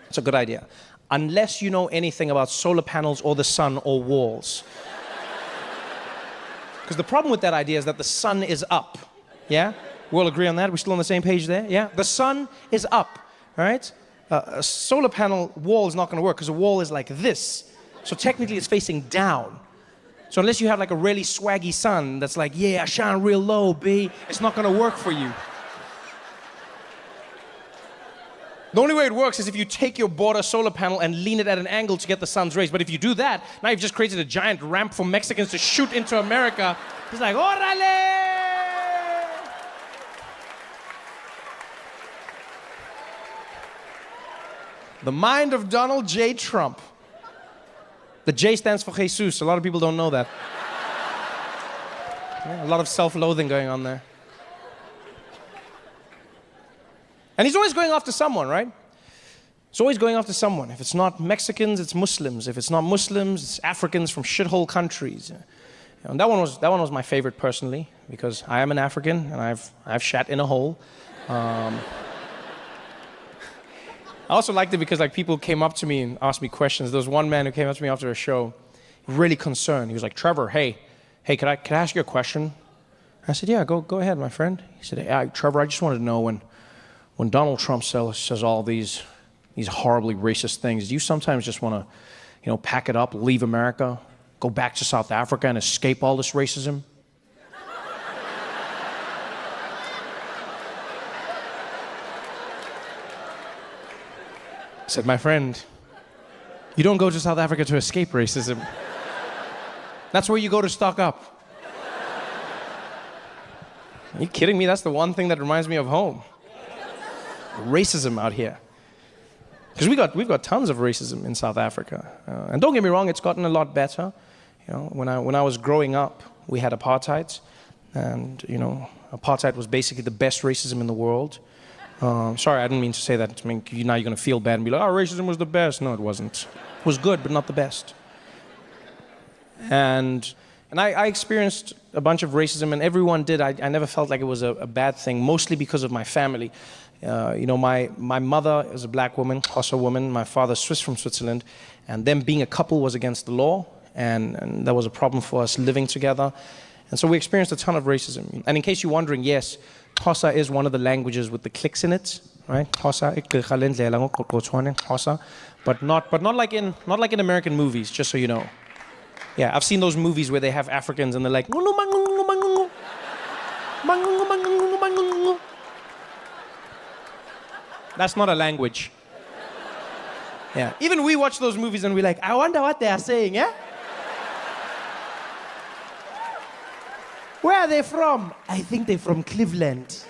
It's a good idea. unless you know anything about solar panels or the sun or walls. Because the problem with that idea is that the sun is up, yeah? We all agree on that? We're still on the same page there, yeah? The sun is up, right? A solar panel wall is not going to work because a wall is like this. So technically it's facing down. So unless you have like a really swaggy sun that's like, yeah, I shine real low, B, it's not going to work for you. The only way it works is if you take your border solar panel and lean it at an angle to get the sun's rays. But if you do that, now you've just created a giant ramp for Mexicans to shoot into America. It's like, órale! The mind of Donald J. Trump. The J stands for Jesus. A lot of people don't know that. Yeah, a lot of self-loathing going on there. And he's always going after someone, right? He's always going after someone. If it's not Mexicans, it's Muslims. If it's not Muslims, it's Africans from shithole countries. And that one was my favorite personally, because I am an African and I've shat in a hole. I also liked it because like people came up to me and asked me questions. There was one man who came up to me after a show, really concerned. He was like, Trevor, hey, can I ask you a question? I said, yeah, go ahead, my friend. He said, hey, Trevor, I just wanted to know when Donald Trump says all these horribly racist things, do you sometimes just want to, pack it up, leave America, go back to South Africa and escape all this racism? I said, my friend, you don't go to South Africa to escape racism. That's where you go to stock up. Are you kidding me? That's the one thing that reminds me of home. Racism out here. Because we've got tons of racism in South Africa. And don't get me wrong, it's gotten a lot better. When I was growing up, we had apartheid. And, apartheid was basically the best racism in the world. Sorry, I didn't mean to say that. I mean, now you're going to feel bad and be like, oh, racism was the best. No, it wasn't. It was good, but not the best. And I experienced a bunch of racism, and everyone did. I never felt like it was a bad thing, mostly because of my family. My mother is a black woman, Xhosa woman. My father is Swiss from Switzerland. And them being a couple was against the law, and that was a problem for us living together. And so we experienced a ton of racism. And in case you're wondering, yes, Xhosa is one of the languages with the clicks in it, right? Xhosa, but not like in American movies, just so you know. Yeah, I've seen those movies where they have Africans and they're like, that's not a language. Yeah, even we watch those movies and we're like, I wonder what they are saying, yeah? Where are they from? I think they're from Cleveland.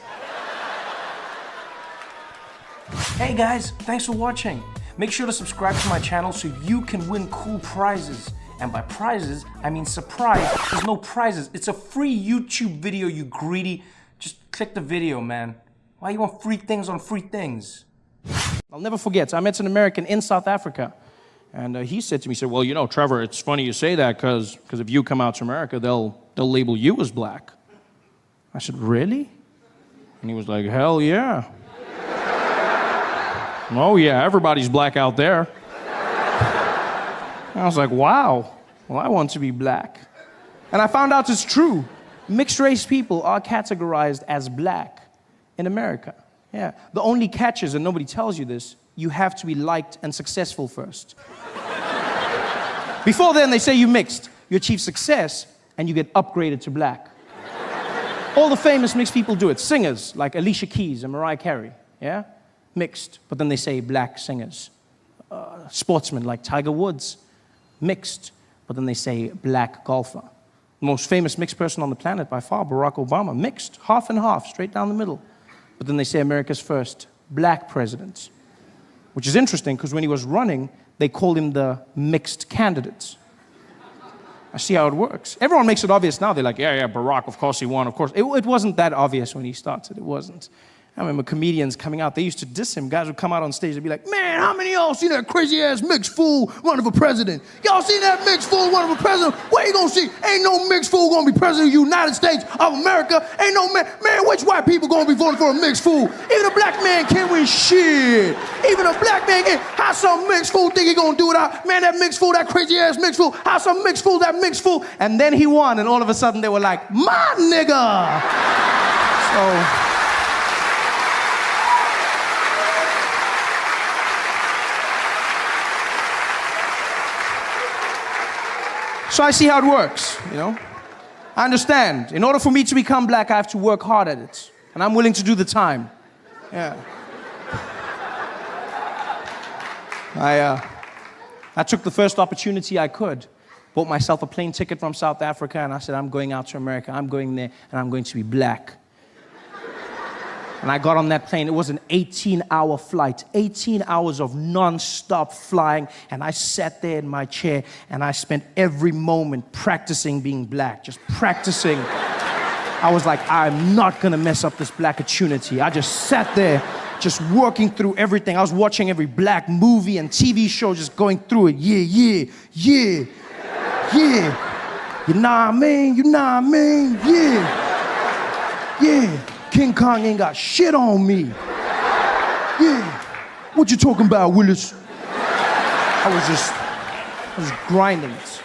Hey guys, thanks for watching. Make sure to subscribe to my channel so you can win cool prizes. And by prizes, I mean surprise. There's no prizes. It's a free YouTube video, you greedy. Just click the video, man. Why you want free things on free things? I'll never forget, I met an American in South Africa. And he said to me, well, Trevor, it's funny you say that because if you come out to America, they'll label you as black. I said, really? And he was like, hell yeah. Oh yeah, everybody's black out there. I was like, wow, well, I want to be black. And I found out it's true. Mixed race people are categorized as black in America. Yeah. The only catch is, and nobody tells you this, you have to be liked and successful first. Before then, they say you mixed. You achieve success, and you get upgraded to black. All the famous mixed people do it. Singers, like Alicia Keys and Mariah Carey, yeah? Mixed, but then they say black singers. Sportsmen, like Tiger Woods, mixed, but then they say black golfer. The most famous mixed person on the planet by far, Barack Obama, mixed, half and half, straight down the middle. But then they say America's first black president, which is interesting because when he was running, they called him the mixed candidate. I see how it works. Everyone makes it obvious now. They're like, yeah, Barack, of course he won, of course. It wasn't that obvious when he started. It wasn't. I remember comedians coming out. They used to diss him. Guys would come out on stage and be like, man, how many of y'all seen that crazy-ass mixed fool running for president? Y'all seen that mixed fool running for president? What you gonna see? Ain't no mixed fool gonna be president of the United States of America. Ain't no man, which white people gonna be voting for a mixed fool? Even a black man can't win shit. Even a black man can't. How some mixed fool think he gonna do it out? Man, that mixed fool, that crazy-ass mixed fool. How some mixed fool, that mixed fool? And then he won, and all of a sudden they were like, my nigga. So I see how it works, you know? I understand. In order for me to become black, I have to work hard at it. And I'm willing to do the time. Yeah. I took the first opportunity I could. Bought myself a plane ticket from South Africa, and I said, I'm going out to America. I'm going there, and I'm going to be black. And I got on that plane. It was an 18-hour flight, 18 hours of non-stop flying. And I sat there in my chair, and I spent every moment practicing being black, just practicing. I was like, I'm not going to mess up this black opportunity. I just sat there, just working through everything. I was watching every black movie and TV show, just going through it. Yeah. You know what I mean? Yeah. King Kong ain't got shit on me. Yeah. What you talking about, Willis? I was grinding it.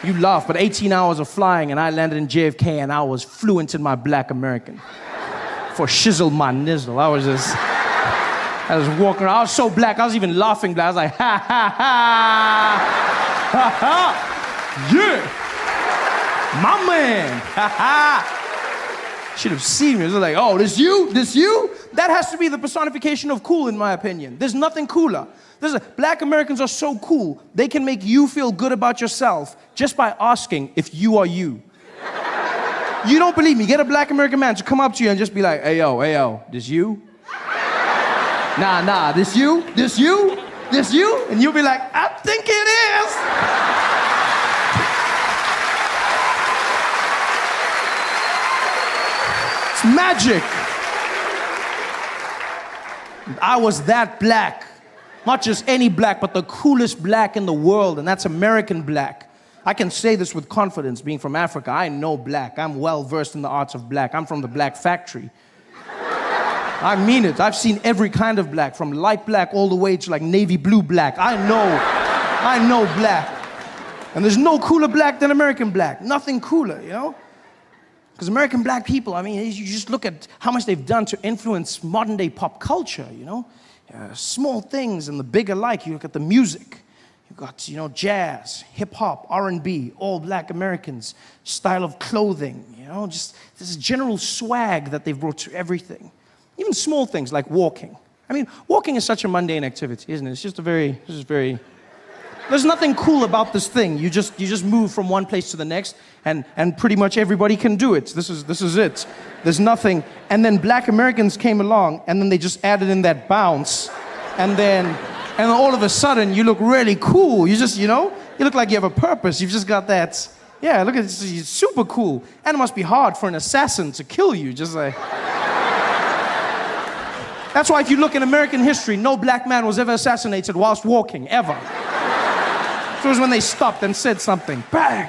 You laugh, but 18 hours of flying, and I landed in JFK, and I was fluent in my black American. For shizzle my nizzle. I was walking around. I was so black, I was even laughing black. I was like, ha, ha, ha. Yeah. My man. Ha, ha. Should have seen me. It was like, oh, this you? That has to be the personification of cool, in my opinion. There's nothing cooler. Black Americans are so cool. They can make you feel good about yourself just by asking if you are you. You don't believe me? Get a black American man to come up to you and just be like, hey, yo, this you? Nah, this you? And you'll be like, I think it is. It's magic. I was that black. Not just any black, but the coolest black in the world, and that's American black. I can say this with confidence, being from Africa. I know black. I'm well versed in the arts of black. I'm from the black factory. I mean it. I've seen every kind of black, from light black all the way to like navy blue black. I know black. And there's no cooler black than American black. Nothing cooler, you know? Because American black people, I mean, you just look at how much they've done to influence modern day pop culture, you know? Small things and the big alike. You look at the music. You've got, jazz, hip hop, R&B, all black Americans, style of clothing, just this general swag that they've brought to everything. Even small things like walking. I mean, walking is such a mundane activity, isn't it? It's just very... There's nothing cool about this thing. You just move from one place to the next, and pretty much everybody can do it. This is it. There's nothing. And then black Americans came along, and then they just added in that bounce, and then all of a sudden you look really cool. You just, you look like you have a purpose. You've just got that. Yeah, look at this. You're super cool. And it must be hard for an assassin to kill you. Just like. That's why if you look in American history, no black man was ever assassinated whilst walking, ever. So it was when they stopped and said something. Bang!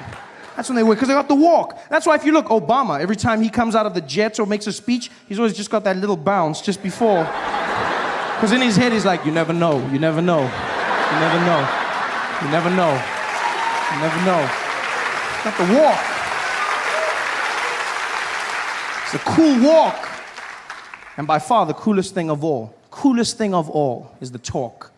That's when they were, because they got the walk. That's why if you look, Obama, every time he comes out of the jet or makes a speech, he's always just got that little bounce just before. Because in his head, he's like, you never know. You never know. You never know. You never know. You never know. Got the walk. It's a cool walk. And by far, the coolest thing of all is the talk.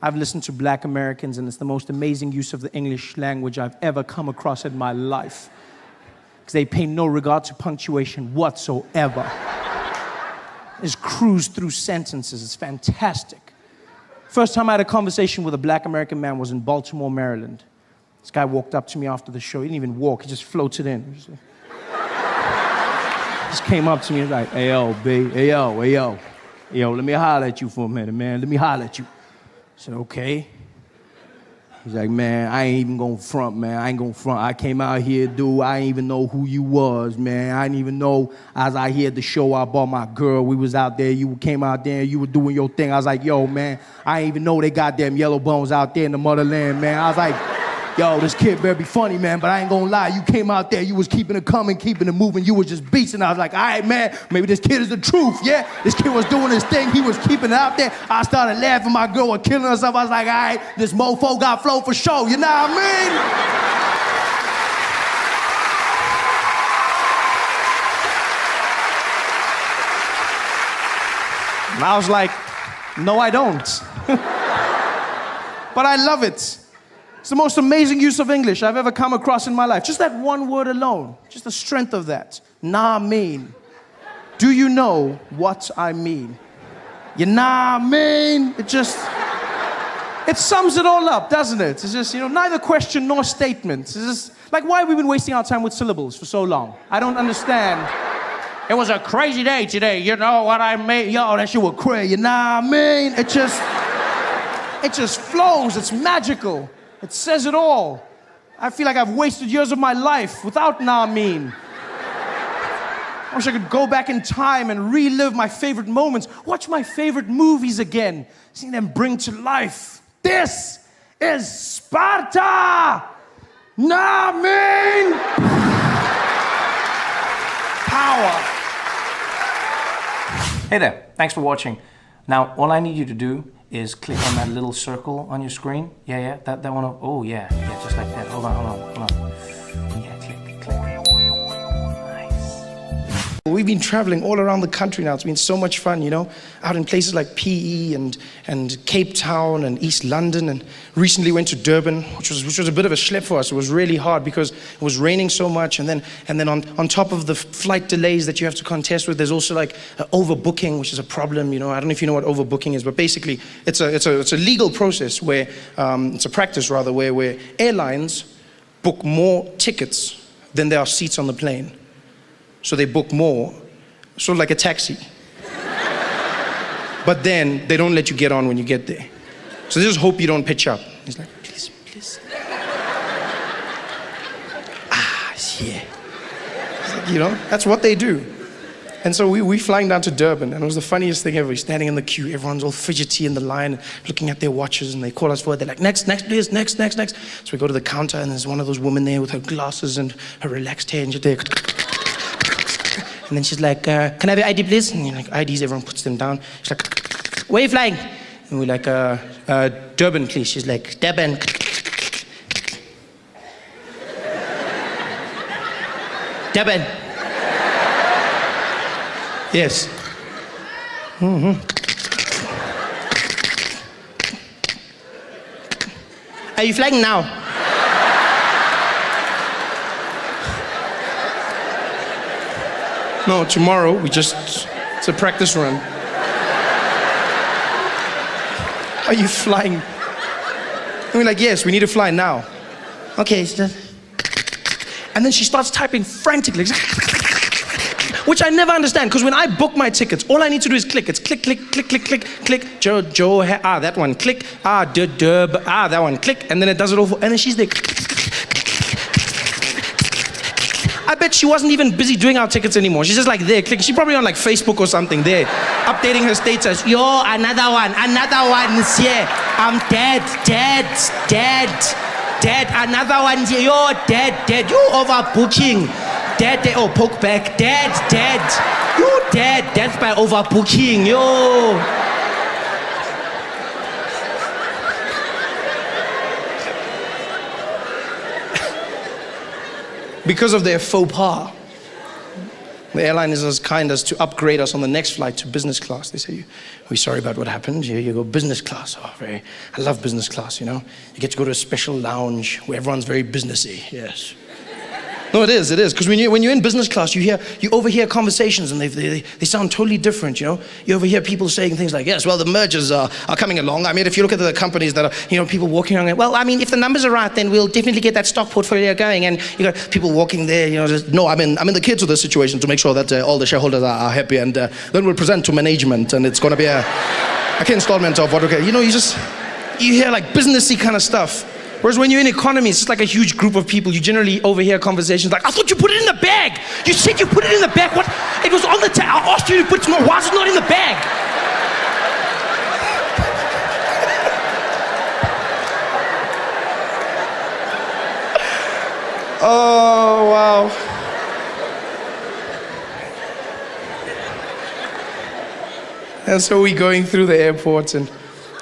I've listened to black Americans, and it's the most amazing use of the English language I've ever come across in my life. Because they pay no regard to punctuation whatsoever. Just cruise through sentences. It's fantastic. First time I had a conversation with a black American man was in Baltimore, Maryland. This guy walked up to me after the show. He didn't even walk. He just floated in. Just came up to me and was like, hey, yo, B, hey, yo, let me holler at you for a minute, man. Let me holler at you. I said, okay. He's like, man, I ain't even gonna front, man. I ain't gonna front. I came out here, dude. I didn't even know who you was, man. I didn't even know. As I here at the show, I bought my girl. We was out there. You came out there. You were doing your thing. I was like, yo, man, I didn't even know they got them yellow bones out there in the motherland, man. I was like, yo, this kid better be funny, man, but I ain't gonna lie. You came out there, you was keeping it coming, keeping it moving, you was just beasting. I was like, all right, man, maybe this kid is the truth, yeah? This kid was doing his thing, he was keeping it out there. I started laughing, my girl was killing herself. I was like, all right, this mofo got flow for show, you know what I mean? And I was like, no, I don't. But I love it. It's the most amazing use of English I've ever come across in my life. Just that one word alone, just the strength of that. Nah mean. Do you know what I mean? You nah mean? It sums it all up, doesn't it? It's just, neither question nor statement. It's just, like, why have we been wasting our time with syllables for so long? I don't understand. It was a crazy day today, you know what I mean? Yo, that shit was crazy, you know what I mean? It just flows, it's magical. It says it all. I feel like I've wasted years of my life without nah mean. I wish I could go back in time and relive my favorite moments, watch my favorite movies again, seeing them bring to life. This is Sparta! Nah mean! Power. Hey there, thanks for watching. Now, all I need you to do is click on that little circle on your screen. Yeah, that one. Oh, yeah, just like that. Hold on. Yeah, click. Nice. We've been traveling all around the country now. It's been so much fun, out in places like PE and Cape Town and East London, and recently went to Durban, which was a bit of a schlep for us. It was really hard because it was raining so much, and then on top of the flight delays that you have to contest with, there's also like overbooking, which is a problem. I don't know if you know what overbooking is, but basically it's a legal process where it's a practice rather where airlines book more tickets than there are seats on the plane. So they book more, sort of like a taxi. But then they don't let you get on when you get there. So they just hope you don't pitch up. He's like, please. Yeah. It's like, that's what they do. And so we flying down to Durban, and it was the funniest thing ever. We're standing in the queue, everyone's all fidgety in the line, looking at their watches, and they call us forward. They're like, next, please, next. So we go to the counter, and there's one of those women there with her glasses and her relaxed hair, and she's there. And then she's like, can I have your ID, please? And you're like, IDs, everyone puts them down. She's like, where are you flying? And we're like, Durban, please. She's like, Durban. Durban. Yes. Are you flying now? No, tomorrow, it's a practice run. Are you flying? And we're like, yes, we need to fly now. Okay. And then she starts typing frantically, which I never understand, because when I book my tickets, all I need to do is click. It's click, Joe, that one, click, Durb, that one, click, and then it does it all, and then she's there. I bet she wasn't even busy doing our tickets anymore. She's just like there, clicking. She's probably on like Facebook or something there, updating her status. Yo, another one, is here. I'm dead. Another one here. Yo, dead. You overbooking. Dead. Oh, poke back. Dead. You dead. Death by overbooking. Yo. Because of their faux pas, the airline is as kind as to upgrade us on the next flight to business class. They say, we're sorry about what happened. You go business class. I love business class, You get to go to a special lounge where everyone's very businessy. Yes. No, it is, because when you're in business class, you overhear conversations, and they sound totally different, You overhear people saying things like, yes, well, the mergers are coming along. I mean, if you look at the companies that are, people walking around, well, I mean, if the numbers are right, then we'll definitely get that stock portfolio going. And you got people walking there, no, I'm in the kids of the situation to make sure that all the shareholders are happy, and then we'll present to management, and it's going to be a installment of what, you hear like businessy kind of stuff. Whereas when you're in economy, it's just like a huge group of people. You generally overhear conversations like, I thought you put it in the bag. You said you put it in the bag. What? It was on the table. I asked you to put it in. Why is it not in the bag? Oh, wow. And so we're going through the airport and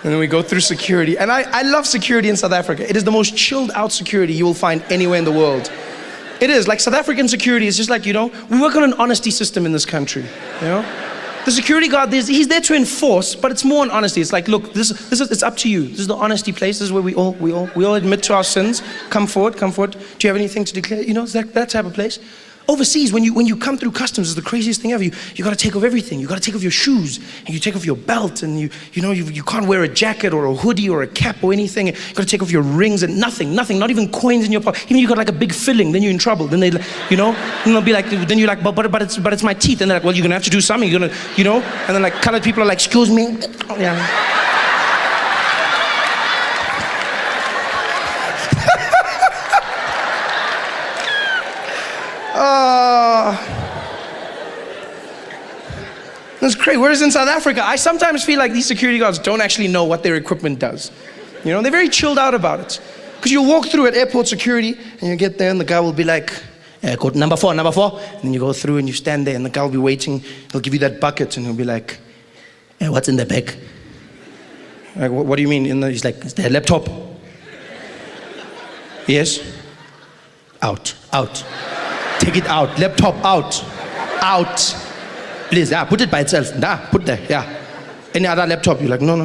then we go through security. And I love security in South Africa. It is the most chilled out security you will find anywhere in the world. It is. Like South African security is just like, we work on an honesty system in this country, The security guard, he's there to enforce, but it's more on honesty. It's like, look, it's up to you. This is the honesty place. This is where we all admit to our sins. Come forward. Do you have anything to declare? It's like that type of place. Overseas, when you come through customs, it's the craziest thing ever. You got to take off everything. You got to take off your shoes, and you take off your belt, and you can't wear a jacket or a hoodie or a cap or anything. You got to take off your rings and nothing, not even coins in your pocket. Even you got like a big filling, then you're in trouble. Then and they'll be like, then you're like, but it's my teeth, and they're like, well, you're gonna have to do something. You're gonna, and then like colored people are like, excuse me, yeah. That's great. Whereas in South Africa, I sometimes feel like these security guards don't actually know what their equipment does. They're very chilled out about it. Because you'll walk through at airport security, and you get there, and the guy will be like, code number 4. And then you go through, and you stand there, and the guy will be waiting. He'll give you that bucket, and he'll be like, what's in the bag? Like, what do you mean? He's like, is there a laptop? Yes. Out. Take it out. Laptop out. Please, put it by itself. Put there, yeah. Any other laptop? You're like, no.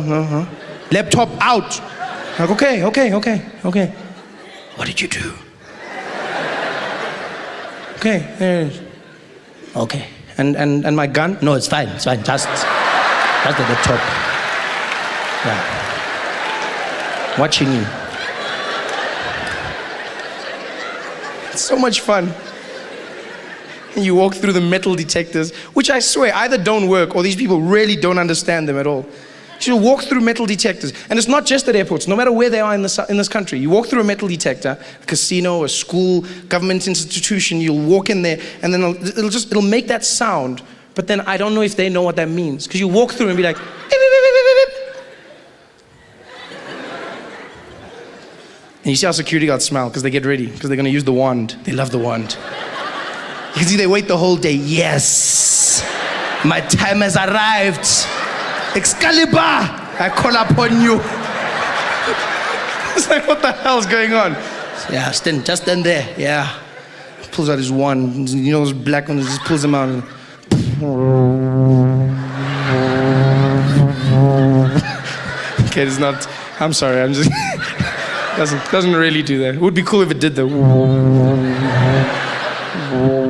Laptop out. Like, okay. What did you do? Okay, there it is. Okay. And my gun? No, it's fine. Just the laptop. Yeah. Watching you. It's so much fun. And you walk through the metal detectors, which I swear either don't work or these people really don't understand them at all. You walk through metal detectors, and it's not just at airports. No matter where they are in this country, you walk through a metal detector, a casino, a school, government institution. You'll walk in there, and then it'll make that sound. But then I don't know if they know what that means, because you walk through and be like, beep, beep, beep, beep, beep. And you see how security guards smile because they get ready, because they're going to use the wand. They love the wand. You can see they wait the whole day. Yes, my time has arrived. Excalibur, I call upon you. It's like, what the hell's going on? Yeah, just stand there. Yeah. Pulls out his wand. Those black ones, just pulls them out. And okay, it's not. I'm sorry. I'm just. doesn't really do that. It would be cool if it did though.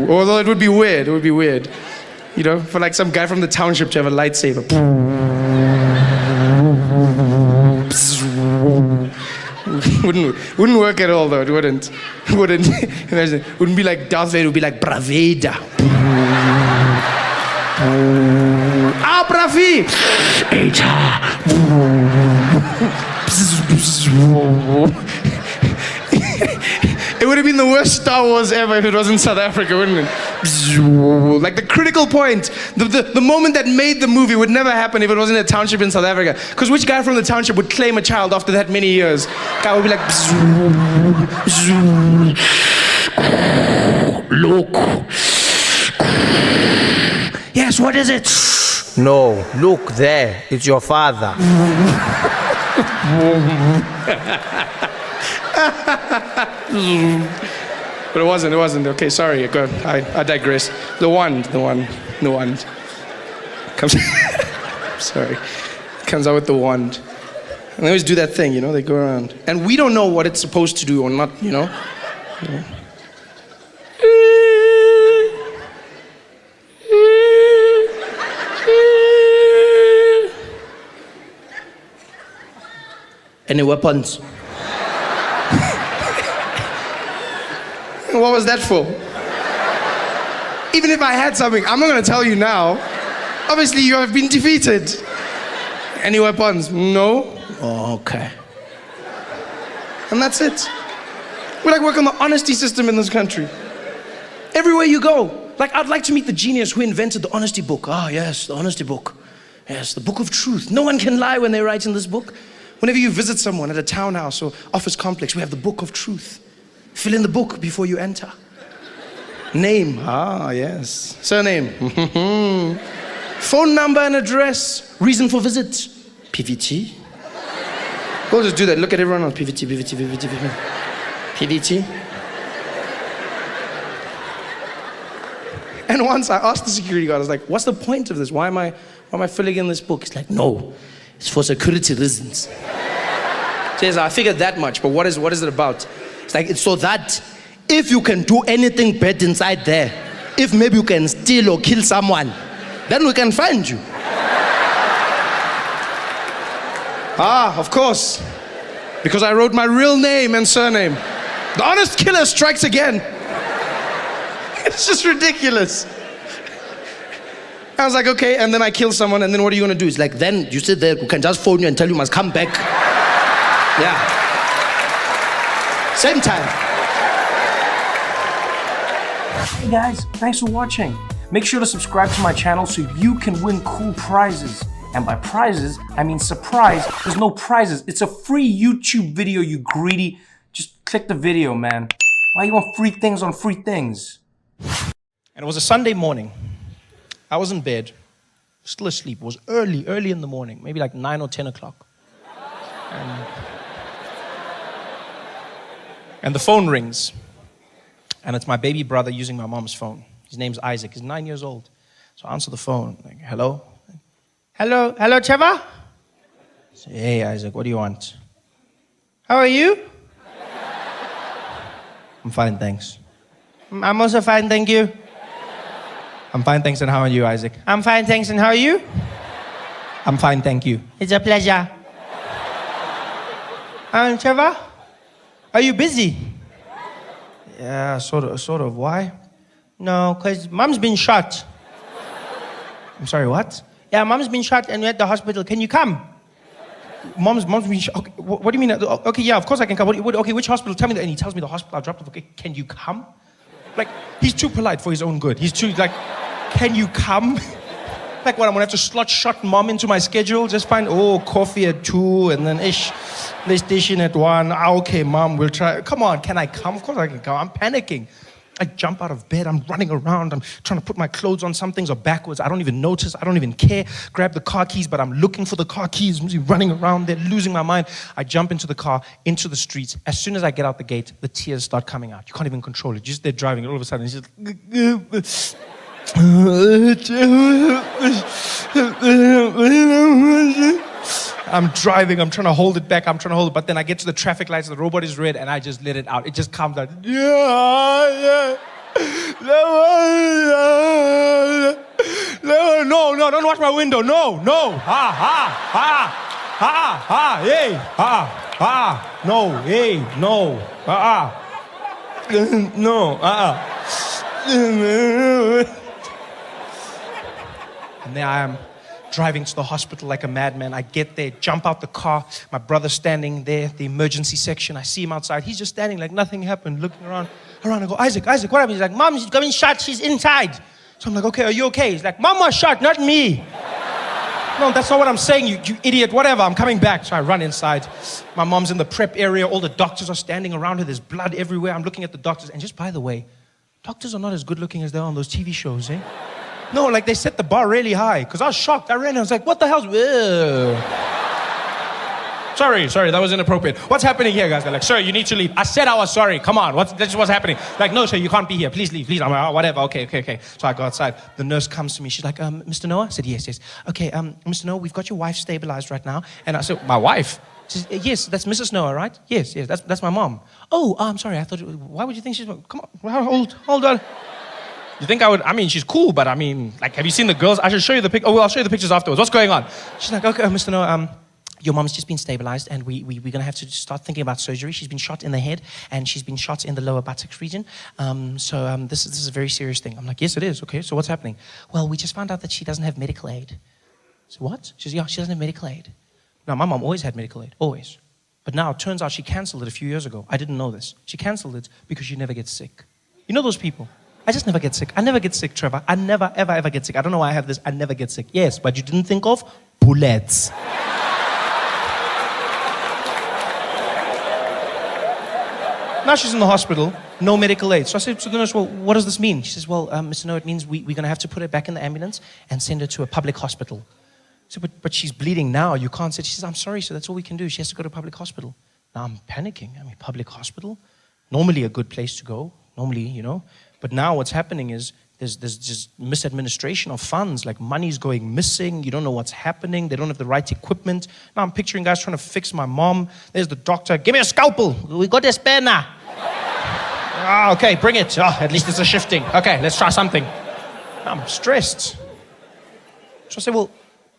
Although it would be weird. It would be weird. For like some guy from the township to have a lightsaber. Wouldn't work at all though. It wouldn't. Imagine, it wouldn't be like Darth Vader. It would be like Braveda. Bravi! It would have been the worst Star Wars ever if it was in South Africa, wouldn't it? Like the critical point, the moment that made the movie would never happen if it wasn't a township in South Africa. Because which guy from the township would claim a child after that many years? Guy would be like, look. Yes, what is it? No, look there. It's your father. But it wasn't. Okay, sorry. Go ahead. I digress. The wand. Comes. Sorry. Comes out with the wand. And they always do that thing, they go around. And we don't know what it's supposed to do or not, Any weapons? What was that for? Even if I had something, I'm not going to tell you now. Obviously, you have been defeated. Any weapons? No? Oh, okay. And that's it. We like work on the honesty system in this country. Everywhere you go. Like, I'd like to meet the genius who invented the honesty book. Ah, yes, the honesty book. Yes, the book of truth. No one can lie when they write in this book. Whenever you visit someone at a townhouse or office complex, we have the book of truth. Fill in the book before you enter. Name. Ah, yes. Surname. Phone number and address. Reason for visit. PVT. We'll just do that. Look at everyone on PVT, PVT, PVT, PVT. PVT. And once I asked the security guard, I was like, what's the point of this? Why am I filling in this book? He's like, no, it's for security reasons. Says, I figured that much, but what is it about? It's like, it's so that if you can do anything bad inside there, if maybe you can steal or kill someone, then we can find you. Ah, of course. Because I wrote my real name and surname. The honest killer strikes again. It's just ridiculous. I was like, okay, and then I kill someone, and then what are you gonna do? It's like, then you sit there, we can just phone you and tell you must come back. Yeah. Same time. Hey guys, thanks for watching. Make sure to subscribe to my channel so you can win cool prizes. And by prizes, I mean surprise. There's no prizes. It's a free YouTube video, you greedy. Just click the video, man. Why you want free things on free things? And it was a Sunday morning. I was in bed, still asleep. It was early in the morning, maybe like 9 or 10 o'clock. And the phone rings. And it's my baby brother using my mom's phone. His name's Isaac. He's 9 years old. So I answer the phone. Like, hello? Hello, Trevor? I say, hey, Isaac, what do you want? How are you? I'm fine, thanks. I'm also fine, thank you. I'm fine, thanks, and how are you, Isaac? I'm fine, thanks, and how are you? I'm fine, thank you. It's a pleasure. Trevor? Are you busy? Yeah, sort of. Why? No, because Mom's been shot. I'm sorry, what? Yeah, Mom's been shot and we're at the hospital. Can you come? Mom's been shot. Okay, what do you mean? Okay, yeah, of course I can come. Okay, which hospital? Tell me that. And he tells me the hospital. I dropped off. Okay, can you come? Like, he's too polite for his own good. He's too, like, can you come? Like, what, I'm gonna have to slot shot Mom into my schedule? Just find, coffee at 2 and then PlayStation at 1. Okay, Mom, we'll try. Come on, can I come? Of course I can come. I'm panicking. I jump out of bed, I'm running around, I'm trying to put my clothes on, some things are backwards, I don't even notice, I don't even care. Grab the car keys, but I'm looking for the car keys, I'm running around there, losing my mind. I jump into the car, into the streets. As soon as I get out the gate, the tears start coming out. You can't even control it. You're just there driving, all of a sudden, it's just... I'm driving, I'm trying to hold it back, but then I get to the traffic lights, the robot is red, and I just let it out. It just comes out. No, don't watch my window. No. Hey, no, hey, no, no, And there I am, driving to the hospital like a madman. I get there, jump out the car. My brother's standing there, the emergency section. I see him outside. He's just standing like nothing happened, looking around. I go, Isaac, what happened? He's like, Mom, she's getting shot. She's inside. So I'm like, okay, are you okay? He's like, Mom was shot, not me. No, that's not what I'm saying, you idiot. Whatever, I'm coming back. So I run inside. My mom's in the prep area. All the doctors are standing around her. There's blood everywhere. I'm looking at the doctors. And just by the way, doctors are not as good looking as they are on those TV shows, eh? No, like they set the bar really high. Because I was shocked. I ran. I was like, what the hell's... Sorry, that was inappropriate. What's happening here, guys? They're like, sir, you need to leave. I said I was sorry. Come on, that's just what's happening. Like, no, sir, you can't be here. Please leave, please. I'm like, whatever, okay. So I go outside. The nurse comes to me. She's like, Mr. Noah? I said, yes. Okay, Mr. Noah, we've got your wife stabilized right now. And I said, my wife? She says, yes, that's Mrs. Noah, right? Yes, that's my mom. Oh, I'm sorry. I thought, why would you think she's... Come on, hold on. You think I would, she's cool, but like, have you seen the girls? I should show you the pic. Oh, well, I'll show you the pictures afterwards. What's going on? She's like, okay, Mr. Noah, your mom's just been stabilized and we're going to have to start thinking about surgery. She's been shot in the head and she's been shot in the lower buttocks region. This is a very serious thing. I'm like, yes, it is. Okay, so what's happening? Well, we just found out that she doesn't have medical aid. So what? She says, yeah, she doesn't have medical aid. Now, my mom always had medical aid, always. But now it turns out she canceled it a few years ago. I didn't know this. She canceled it because she never gets sick. You know those people? I just never get sick. I never get sick, Trevor. I never, ever, ever get sick. I don't know why I have this. I never get sick. Yes, but you didn't think of bullets. Now she's in the hospital, no medical aid. So I said to the nurse, well, what does this mean? She says, well, Mr. No, it means we're going to have to put her back in the ambulance and send her to a public hospital. So, but she's bleeding now. You can't say. She says, I'm sorry, sir. That's all we can do. She has to go to a public hospital. Now I'm panicking. I mean, public hospital? Normally a good place to go. Normally, you know. But now what's happening is there's just misadministration of funds. Like money's going missing. You don't know what's happening. They don't have the right equipment. Now I'm picturing guys trying to fix my mom. There's the doctor. Give me a scalpel. We got a spare now. Ah, okay, bring it. Oh, at least it's a shifting. Okay, let's try something. I'm stressed. So I say, well,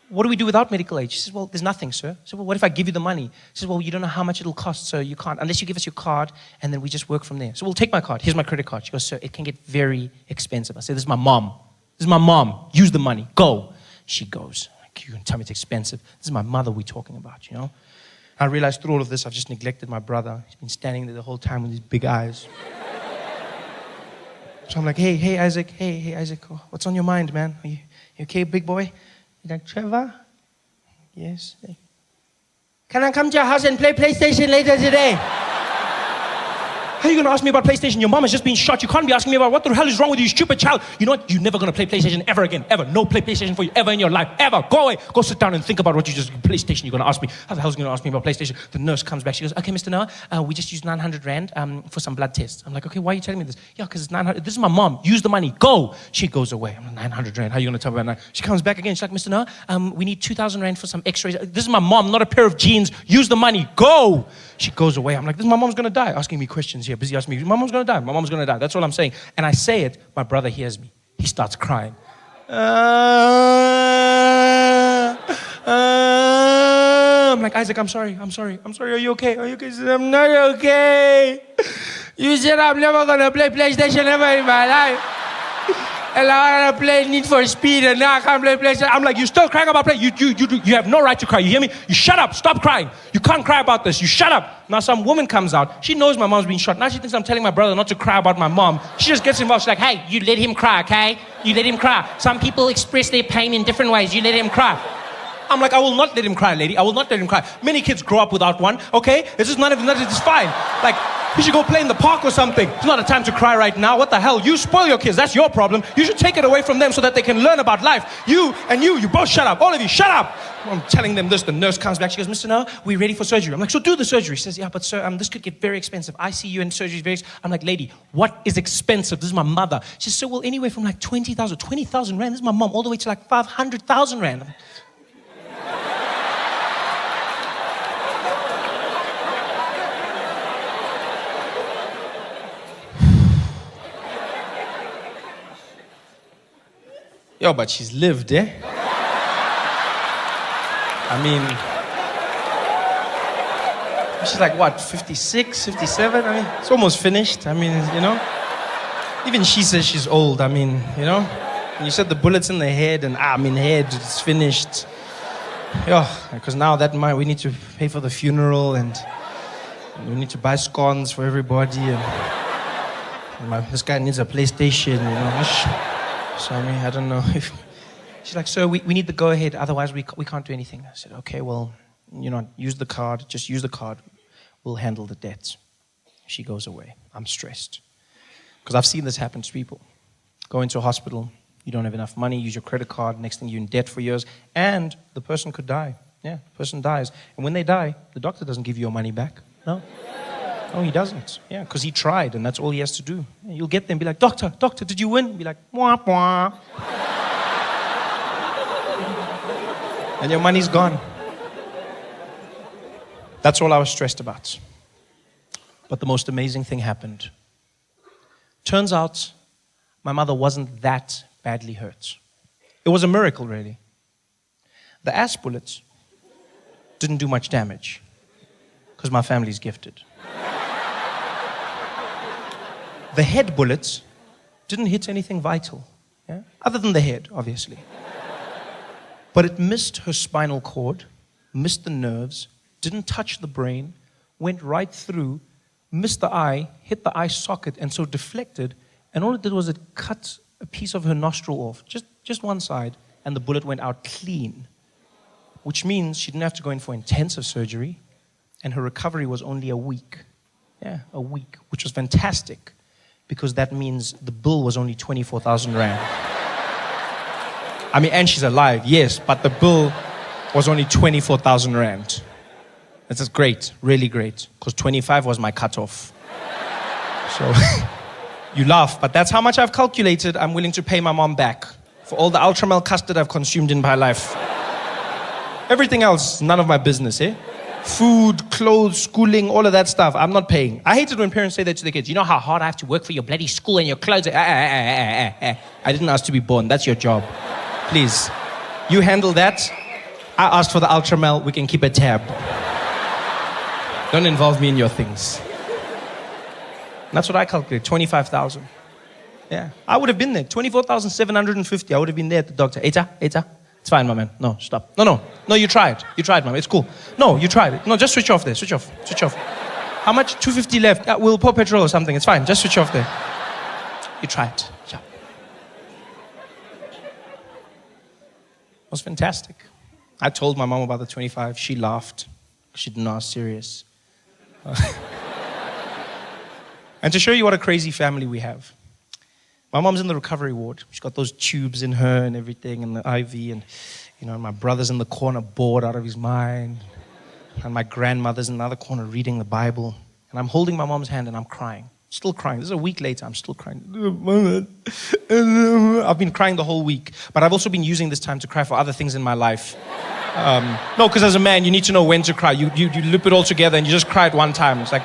what do we do without medical aid? She says, well, there's nothing, sir. I said, well, what if I give you the money? She says, well, you don't know how much it'll cost, so you can't. Unless you give us your card, and then we just work from there. So we'll take my card. Here's my credit card. She goes, sir, it can get very expensive. I said, this is my mom. This is my mom. Use the money. Go. She goes. Like, you can tell me it's expensive. This is my mother we're talking about, you know? I realized through all of this, I've just neglected my brother. He's been standing there the whole time with his big eyes. So I'm like, hey, Isaac. Hey, Isaac. What's on your mind, man? You okay, big boy? He's like, Trevor? Yes. Can I come to your house and play PlayStation later today? How are you going to ask me about PlayStation? Your mom has just been shot. You can't be asking me about what the hell is wrong with you, stupid child. You know what? You're never going to play PlayStation ever again. Ever. No play PlayStation for you ever in your life. Ever. Go away. Go sit down and think about what you just... PlayStation, you're going to ask me. How the hell is going to ask me about PlayStation? The nurse comes back. She goes, okay, Mr. Noah, we just used 900 Rand for some blood tests. I'm like, okay, why are you telling me this? Yeah, because it's 900. This is my mom. Use the money. Go. She goes away. I'm like, 900 Rand. How are you going to tell me about that? She comes back again. She's like, Mr. Noah, we need 2,000 Rand for some x-rays. This is my mom, not a pair of jeans. Use the money. Go. She goes away. I'm like, this is my mom's going to die. Asking me questions here. Busy asking me, my mom's going to die. My mom's going to die. That's all I'm saying. And I say it. My brother hears me. He starts crying. I'm like, Isaac, I'm sorry. Are you okay? He says, I'm not okay. You said I'm never going to play PlayStation ever in my life. And I want to play Need for Speed, and now I can't play PlayStation. I'm like, you're still crying about play? You have no right to cry. You hear me? You shut up. Stop crying. You can't cry about this. You shut up. Now some woman comes out. She knows my mom's been shot. Now she thinks I'm telling my brother not to cry about my mom. She just gets involved. She's like, hey, you let him cry, okay? You let him cry. Some people express their pain in different ways. You let him cry. I'm like, I will not let him cry, lady. I will not let him cry. Many kids grow up without one, okay? It's just none of it's fine. Like, you should go play in the park or something. It's not a time to cry right now. What the hell? You spoil your kids. That's your problem. You should take it away from them so that they can learn about life. You both shut up. All of you, shut up. I'm telling them this. The nurse comes back. She goes, Mr. Noah, we're ready for surgery. I'm like, so do the surgery. She says, yeah, but sir, this could get very expensive. ICU and surgery is very expensive. I'm like, lady, what is expensive? This is my mother. She says, so well, anyway, from like 20,000 Rand. This is my mom, all the way to like 500,000 Rand. Yo, but she's lived, eh? I mean, she's like, what, 56, 57? I mean, it's almost finished. I mean, you know? Even she says she's old. I mean, you know? And you said the bullets in the head, and head, it's finished. Yo, because now we need to pay for the funeral, and we need to buy scones for everybody, and this guy needs a PlayStation, you know? So, I mean, I don't know if... She's like, sir, we need the go-ahead, otherwise we can't do anything. I said, okay, well, use the card, just use the card. We'll handle the debts. She goes away. I'm stressed. Because I've seen this happen to people. Go into a hospital, you don't have enough money, use your credit card, next thing you're in debt for years, and the person could die. Yeah, the person dies. And when they die, the doctor doesn't give you your money back. No. No, he doesn't. Yeah, because he tried, and that's all he has to do. Yeah, you'll get there and be like, doctor, did you win? Be like, wah, wah. And your money's gone. That's all I was stressed about. But the most amazing thing happened. Turns out, my mother wasn't that badly hurt. It was a miracle, really. The ass bullets didn't do much damage, because my family's gifted. The head bullets didn't hit anything vital, yeah? Other than the head, obviously. But it missed her spinal cord, missed the nerves, didn't touch the brain, went right through, missed the eye, hit the eye socket, and so deflected. And all it did was it cut a piece of her nostril off, just one side, and the bullet went out clean. Which means she didn't have to go in for intensive surgery, and her recovery was only a week. Yeah, a week, which was fantastic, because that means the bill was only 24,000 rand. I mean, and she's alive, yes, but the bill was only 24,000 rand. This is great, really great, because 25 was my cutoff. So, you laugh, but that's how much I've calculated I'm willing to pay my mom back for all the Ultramel custard I've consumed in my life. Everything else, none of my business, eh? Food, clothes, schooling, all of that stuff, I'm not paying. I hate it when parents say that to their kids. You know how hard I have to work for your bloody school and your clothes? I didn't ask to be born, that's your job. Please, you handle that. I asked for the Ultramel, we can keep a tab. Don't involve me in your things. That's what I calculate, 25,000. Yeah, I would have been there, 24,750. I would have been there at the doctor. Eta. It's fine, my man. No, stop. No, you tried. You tried, mama. It's cool. No, you tried it. No, just switch off there. Switch off. How much? 250 left. We'll pour petrol or something. It's fine. Just switch off there. You tried. Yeah. It was fantastic. I told my mom about the 25. She laughed. She didn't know I was serious. And to show you what a crazy family we have, my mom's in the recovery ward. She's got those tubes in her and everything, and the IV, and my brother's in the corner bored out of his mind, and my grandmother's in another corner reading the Bible, and I'm holding my mom's hand and I'm crying, still crying. This is a week later, I'm still crying. I've been crying the whole week, but I've also been using this time to cry for other things in my life. No, because as a man, you need to know when to cry. You loop it all together and you just cry at one time. It's like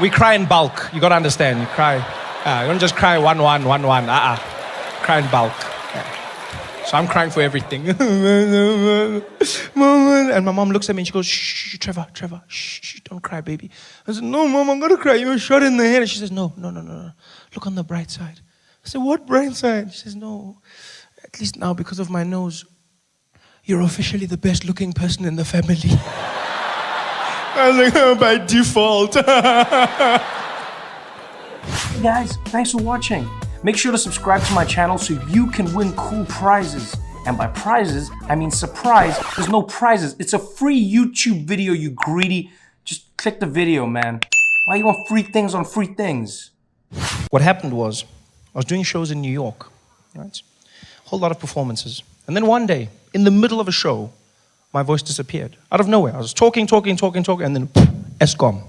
we cry in bulk. You got to understand, you cry. You don't just cry one. Cry in bulk. Yeah. So I'm crying for everything. And my mom looks at me and she goes, shh, Trevor, shh, don't cry, baby. I said, no, mom, I'm going to cry. You were shot in the head. And she says, no. Look on the bright side. I said, what bright side? She says, no, at least now because of my nose, you're officially the best looking person in the family. I was like, oh, by default. Hey guys, thanks for watching. Make sure to subscribe to my channel so you can win cool prizes. And by prizes, I mean surprise. There's no prizes. It's a free YouTube video, you greedy. Just click the video, man. Why you want free things on free things? What happened was, I was doing shows in New York, right? A whole lot of performances. And then one day, in the middle of a show, my voice disappeared. Out of nowhere. I was talking, and then, Eskom.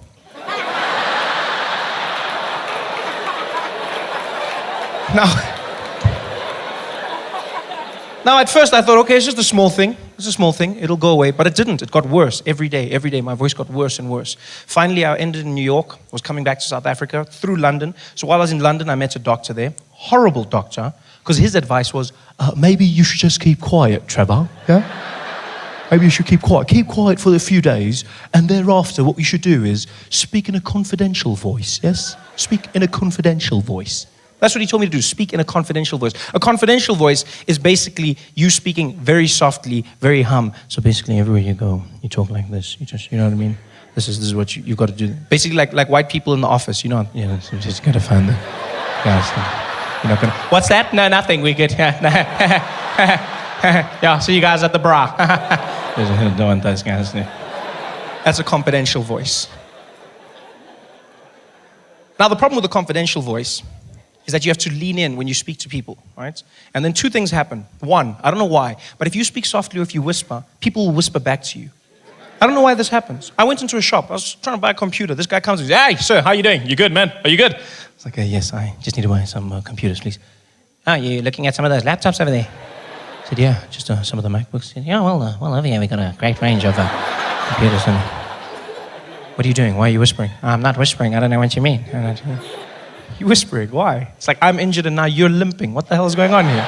Now, at first I thought, okay, it's just a small thing. It's a small thing. It'll go away. But it didn't. It got worse every day. Every day, my voice got worse and worse. Finally, I ended in New York. Was coming back to South Africa through London. So while I was in London, I met a doctor there. Horrible doctor. Because his advice was, maybe you should just keep quiet, Trevor. Yeah? Maybe you should keep quiet. Keep quiet for a few days. And thereafter, what you should do is speak in a confidential voice. Yes? Speak in a confidential voice. That's what he told me to do, speak in a confidential voice. A confidential voice is basically you speaking very softly, very hum. So basically everywhere you go, you talk like this. You know what I mean? This is what you've got to do. Basically like white people in the office, you just got to find the guys. You're not gonna, what's that? No, nothing, we good. Yeah, see you guys at the bra. Don't want those guys. That's a confidential voice. Now the problem with the confidential voice is that you have to lean in when you speak to people, right? And then two things happen. One, I don't know why, but if you speak softly or if you whisper, people will whisper back to you. I don't know why this happens. I went into a shop. I was trying to buy a computer. This guy comes and says, hey, sir, how you doing? You good, man? Are you good? It's like, yes, I just need to buy some computers, please. You looking at some of those laptops over there? I said, yeah, just some of the MacBooks. Said, yeah, well, over here we got a great range of computers. What are you doing? Why are you whispering? I'm not whispering. I don't know what you mean. You whispering, why? It's like I'm injured and now you're limping. What the hell is going on here?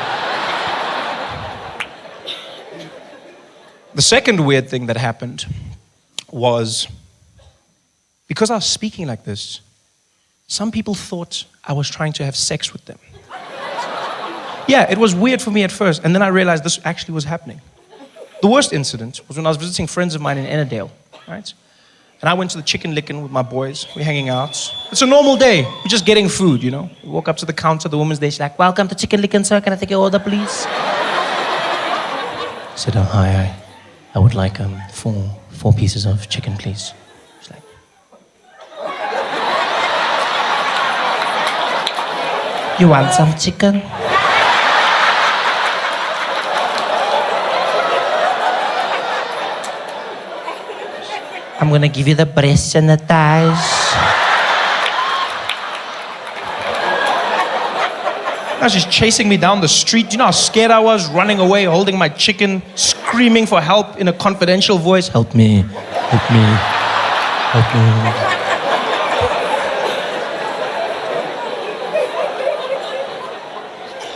The second weird thing that happened was, because I was speaking like this, some people thought I was trying to have sex with them. Yeah, it was weird for me at first, and then I realized this actually was happening. The worst incident was when I was visiting friends of mine in Ennerdale, right? And I went to the chicken licking with my boys. We're hanging out. It's a normal day. We're just getting food, you know. We walk up to the counter, the woman's there. She's like, welcome to chicken licking, sir. Can I take your order, please? I said, oh, hi. I would like 4 pieces of chicken, please. She's like, you want some chicken? I'm gonna give you the breasts and the thighs. Now she's chasing me down the street. Do you know how scared I was? Running away, holding my chicken, screaming for help in a confidential voice. Help me, help me, help me.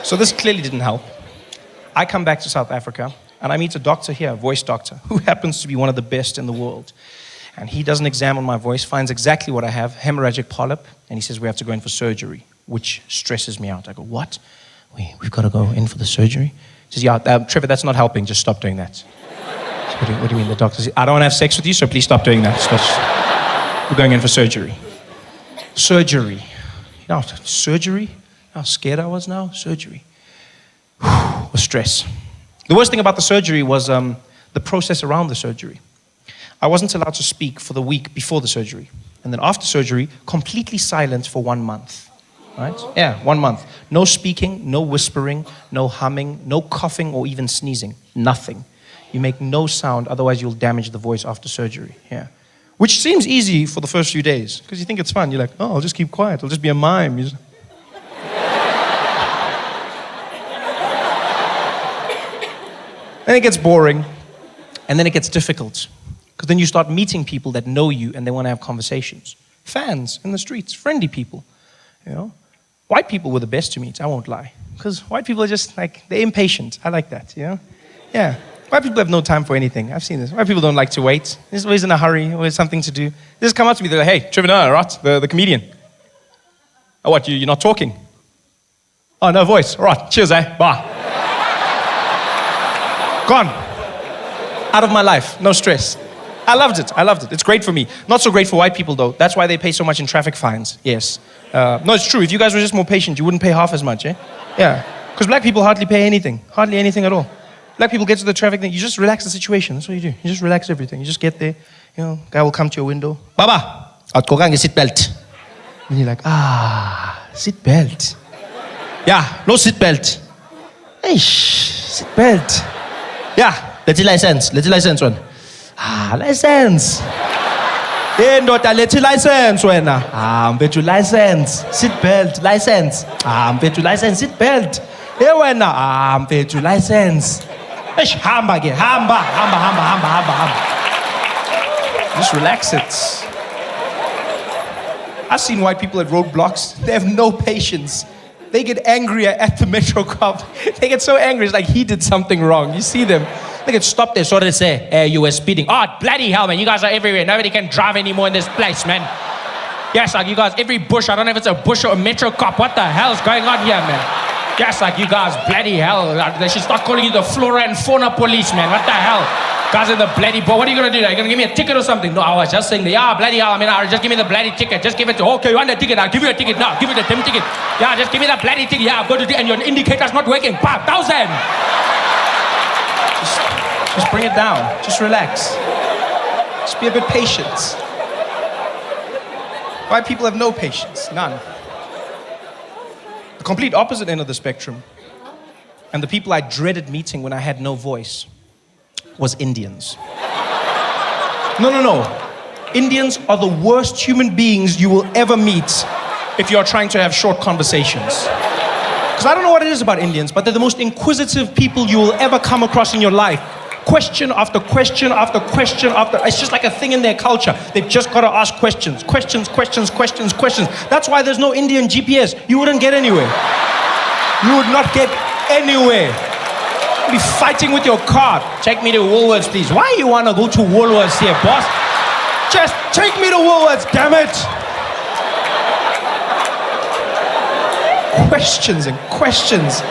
So this clearly didn't help. I come back to South Africa and I meet a doctor here, a voice doctor, who happens to be one of the best in the world. And he does an exam on my voice, finds exactly what I have, hemorrhagic polyp, and he says we have to go in for surgery, which stresses me out. I go, what? We've got to go in for the surgery? He says, yeah, Trevor, that's not helping, just stop doing that. So what do you mean? The doctor says, I don't want to have sex with you, so please stop doing that. We're going in for surgery. Surgery. You know, surgery? How scared I was now? Surgery. Was stress. The worst thing about the surgery was the process around the surgery. I wasn't allowed to speak for the week before the surgery. And then after surgery, completely silent for 1 month. Right? Yeah, 1 month. No speaking, no whispering, no humming, no coughing or even sneezing. Nothing. You make no sound, otherwise you'll damage the voice after surgery. Yeah. Which seems easy for the first few days, because you think it's fun. You're like, oh, I'll just keep quiet. I'll just be a mime. Then it gets boring, and then it gets difficult. Because then you start meeting people that know you and they want to have conversations. Fans in the streets, friendly people, you know. White people were the best to meet, I won't lie. Because white people are just like, they're impatient. I like that, you know. Yeah, white people have no time for anything. I've seen this. White people don't like to wait. They're always in a hurry, always something to do. They just come up to me, they're like, hey, Trevor, right, the comedian. Oh, what, you're not talking? Oh, no voice. All right, cheers, bye. Gone. Out of my life, no stress. I loved it. It's great for me. Not so great for white people, though. That's why they pay so much in traffic fines. Yes. No, it's true. If you guys were just more patient, you wouldn't pay half as much, eh? Yeah. Because black people hardly pay anything. Hardly anything at all. Black people get to the traffic thing. You just relax the situation. That's what you do. You just relax everything. You just get there. You know, guy will come to your window. Baba, outgoing seat belt. And you're like, seat belt. Yeah, no seat belt. Eish, seat belt. Yeah, let's license one. License. Hey, ndoda, let's license wena. Mfethu license. Seat belt, license. Mfethu license, seat belt. Hey wena, mfethu license. Eish, hamba ke, hamba. Just relax it. I've seen white people at roadblocks. They have no patience. They get angrier at the metro cop. They get so angry, it's like he did something wrong. You see them. They get stopped there, so they say, hey, you were speeding. Oh, bloody hell, man, you guys are everywhere. Nobody can drive anymore in this place, man. Yes, like you guys, every bush, I don't know if it's a bush or a metro cop. What the hell is going on here, man? Yes, like you guys, bloody hell. They should start calling you the flora and fauna police, man. What the hell? Guys in the bloody boat. What are you going to do? Are you going to give me a ticket or something? No, I was just saying, yeah, bloody hell. I mean, just give me the bloody ticket. Just give it to, okay, you want the ticket? I'll give you a ticket now. Give you the damn ticket. Yeah, just give me the bloody ticket. Yeah, I'll go to the, and your indicator's not working. 5,000. Just bring it down. Just relax. Just be a bit patient. White people have no patience. None. The complete opposite end of the spectrum. And the people I dreaded meeting when I had no voice was Indians. No. Indians are the worst human beings you will ever meet if you're trying to have short conversations. Because I don't know what it is about Indians, but they're the most inquisitive people you will ever come across in your life. Question after question after question after. It's just like a thing in their culture. They've just got to ask questions. Questions. That's why there's no Indian GPS. You wouldn't get anywhere. You would not get anywhere. You'd be fighting with your car. Take me to Woolworths, please. Why you want to go to Woolworths here, boss? Just take me to Woolworths, damn it. Questions and questions.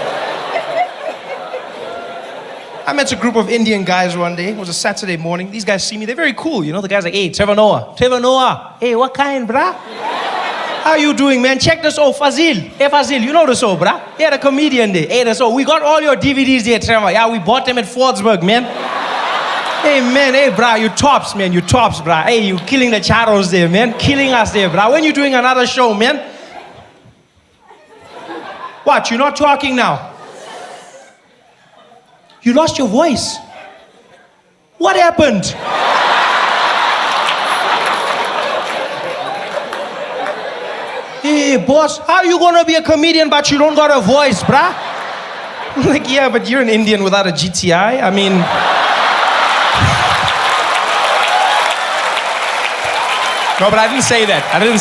I met a group of Indian guys one day. It was a Saturday morning. These guys see me. They're very cool. You know, the guy's like, hey, Trevor Noah. Trevor Noah. Hey, what kind, brah? How you doing, man? Check this out, Fazil. Hey, Fazil, you know this out, brah? Yeah, the comedian there. Hey, that's all. We got all your DVDs there, Trevor. Yeah, we bought them at Fordsburg, man. Hey, man. Hey, brah, you tops, man. You tops, brah. Hey, you killing the charos there, man. Killing us there, brah. When you doing another show, man? What? You're not talking now? You lost your voice. What happened? Hey, boss, how are you gonna be a comedian but you don't got a voice, bruh? I'm like, yeah, but you're an Indian without a GTI. I mean... No, but I didn't say that. I didn't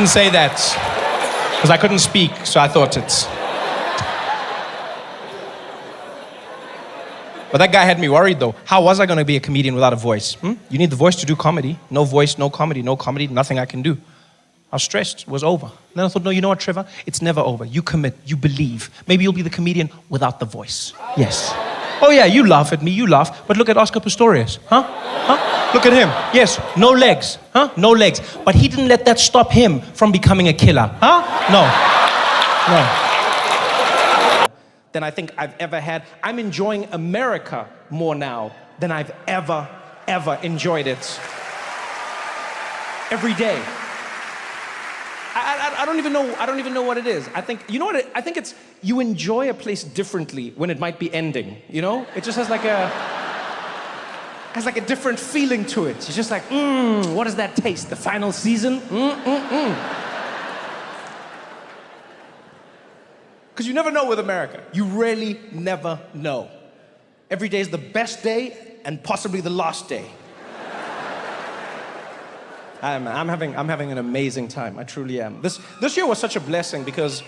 say that. Because I couldn't speak, so I thought it. But that guy had me worried, though. How was I going to be a comedian without a voice? You need the voice to do comedy. No voice, no comedy, nothing I can do. I was stressed. It was over. Then I thought, no, you know what, Trevor? It's never over. You commit. You believe. Maybe you'll be the comedian without the voice. Yes. Oh, yeah, you laugh at me. You laugh. But look at Oscar Pistorius. Huh? Look at him. Yes, no legs. No legs. But he didn't let that stop him from becoming a killer. No. Than I think I've ever had. I'm enjoying America more now than I've ever enjoyed it. Every day. I don't even know what it is. I think, you know what, I think it's, you enjoy a place differently when it might be ending, you know? It just has like a different feeling to it. You're just like, what does that taste? The final season? Because you never know with America. You really never know. Every day is the best day and possibly the last day. I'm having an amazing time. I truly am. This year was such a blessing because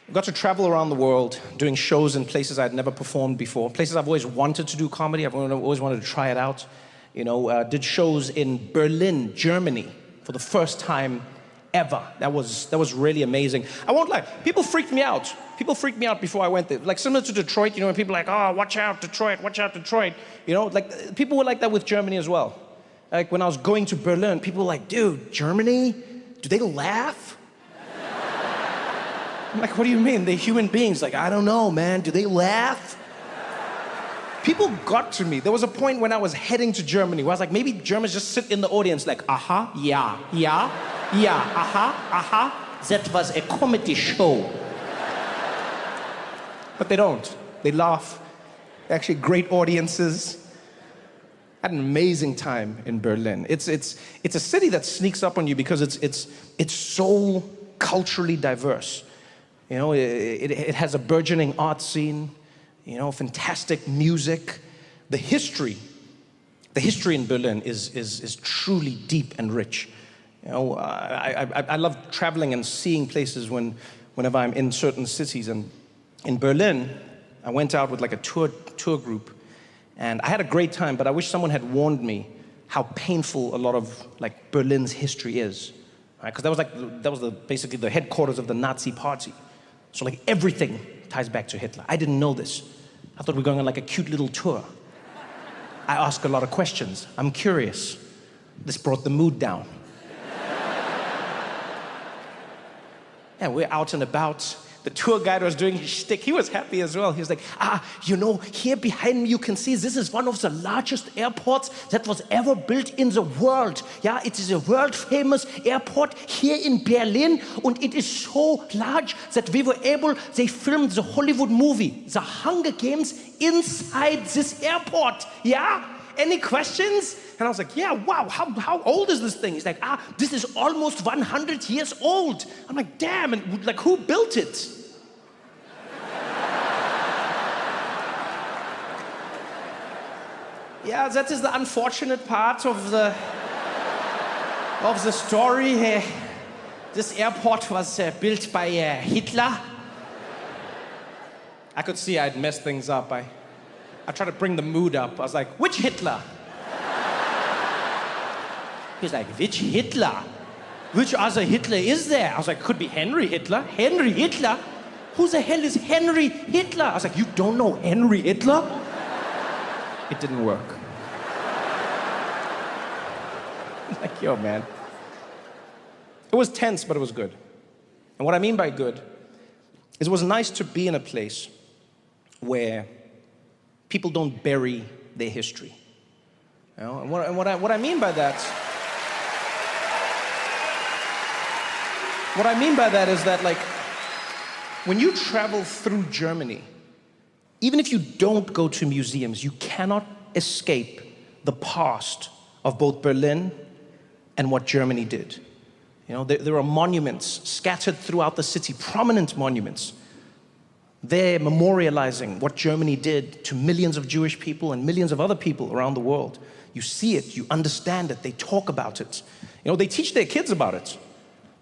I got to travel around the world doing shows in places I'd never performed before, places I've always wanted to do comedy. I've always wanted to try it out. You know, did shows in Berlin, Germany, for the first time ever. That was really amazing. I won't lie, people freaked me out. People freaked me out before I went there. Like similar to Detroit, you know, when people are like, oh, watch out, Detroit, watch out, Detroit. You know, like people were like that with Germany as well. Like when I was going to Berlin, people were like, dude, Germany? Do they laugh? I'm like, what do you mean? They're human beings. Like, I don't know, man. Do they laugh? People got to me. There was a point when I was heading to Germany where I was like, maybe Germans just sit in the audience like, yeah, that was a comedy show. But they don't. They laugh. They're actually great audiences. I had an amazing time in Berlin. It's a city that sneaks up on you because it's so culturally diverse. You know, it has a burgeoning art scene, you know, fantastic music. The history in Berlin is truly deep and rich. You know, I love traveling and seeing places whenever I'm in certain cities. And in Berlin, I went out with like a tour group. And I had a great time, but I wish someone had warned me how painful a lot of like Berlin's history is, right? Because that was basically the headquarters of the Nazi party. So like everything ties back to Hitler. I didn't know this. I thought we were going on like a cute little tour. I ask a lot of questions. I'm curious. This brought the mood down. And we're out and about. The tour guide was doing his shtick. He was happy as well. He was like, you know, here behind me you can see this is one of the largest airports that was ever built in the world. Yeah, it is a world famous airport here in Berlin. And it is so large that they filmed the Hollywood movie, The Hunger Games, inside this airport. Yeah? Any questions? And I was like, yeah, wow, how old is this thing? He's like, this is almost 100 years old. I'm like, damn, and like, who built it? Yeah, that is the unfortunate part of the story. This airport was built by Hitler. I could see I'd messed things up. I tried to bring the mood up. I was like, which Hitler? He's like, which Hitler? Which other Hitler is there? I was like, could be Henry Hitler. Henry Hitler? who the hell is Henry Hitler? I was like, you don't know Henry Hitler? It didn't work. Like, yo, man. It was tense, but it was good. And what I mean by good is it was nice to be in a place where people don't bury their history. You know? And what I mean by that, what I mean by that is that, like, when you travel through Germany, even if you don't go to museums, you cannot escape the past of both Berlin and what Germany did. You know, there are monuments scattered throughout the city, prominent monuments. They're memorializing what Germany did to millions of Jewish people and millions of other people around the world. You see it, you understand it, they talk about it. You know, they teach their kids about it.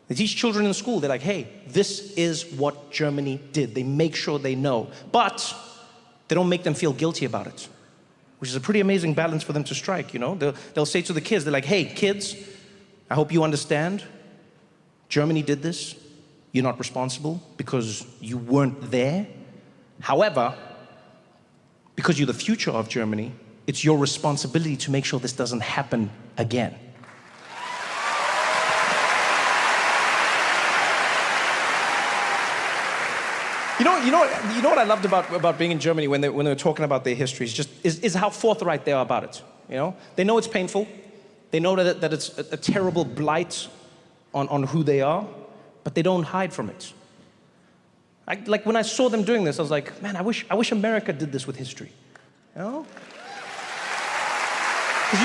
They teach children in school. They're like, hey, this is what Germany did. They make sure they know. But they don't make them feel guilty about it, which is a pretty amazing balance for them to strike, you know? They'll say to the kids, they're like, hey, kids, I hope you understand. Germany did this. You're not responsible because you weren't there. However, because you're the future of Germany, it's your responsibility to make sure this doesn't happen again. You know what I loved about being in Germany when they were talking about their history is how forthright they are about it. You know, they know it's painful. They know that it's a terrible blight on who they are, but they don't hide from it. Like when I saw them doing this, I was like, man, I wish America did this with history. You know? Because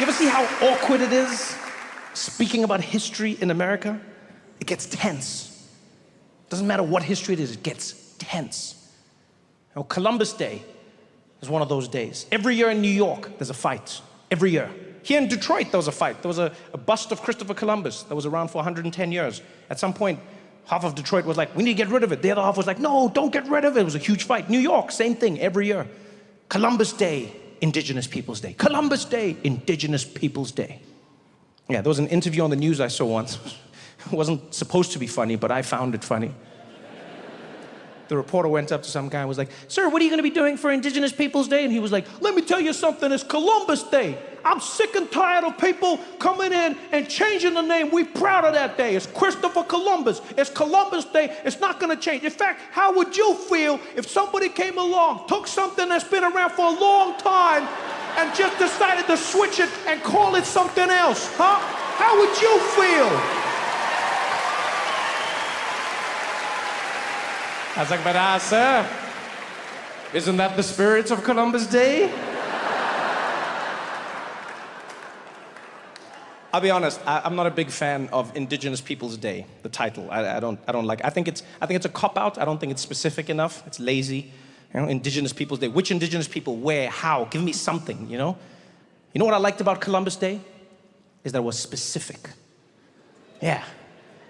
you ever see how awkward it is speaking about history in America? It gets tense. Doesn't matter what history it is, it gets tense. You know, Columbus Day is one of those days. Every year in New York, there's a fight. Every year. Here in Detroit, there was a fight. There was a bust of Christopher Columbus that was around for 110 years. At some point, half of Detroit was like, we need to get rid of it. The other half was like, no, don't get rid of it. It was a huge fight. New York, same thing, every year. Columbus Day, Indigenous Peoples Day. Columbus Day, Indigenous Peoples Day. Yeah, there was an interview on the news I saw once. It wasn't supposed to be funny, but I found it funny. The reporter went up to some guy and was like, sir, what are you going to be doing for Indigenous Peoples Day? And he was like, let me tell you something, it's Columbus Day. I'm sick and tired of people coming in and changing the name. We're proud of that day. It's Christopher Columbus. It's Columbus Day. It's not going to change. In fact, how would you feel if somebody came along, took something that's been around for a long time, and just decided to switch it and call it something else, huh? How would you feel? I was like, but sir, isn't that the spirit of Columbus Day? I'll be honest, I'm not a big fan of Indigenous Peoples Day, the title. I don't like. I think it's a cop-out. I don't think it's specific enough. It's lazy. You know, Indigenous Peoples Day. Which Indigenous people? Where? How? Give me something, you know? You know what I liked about Columbus Day? Is that it was specific. Yeah.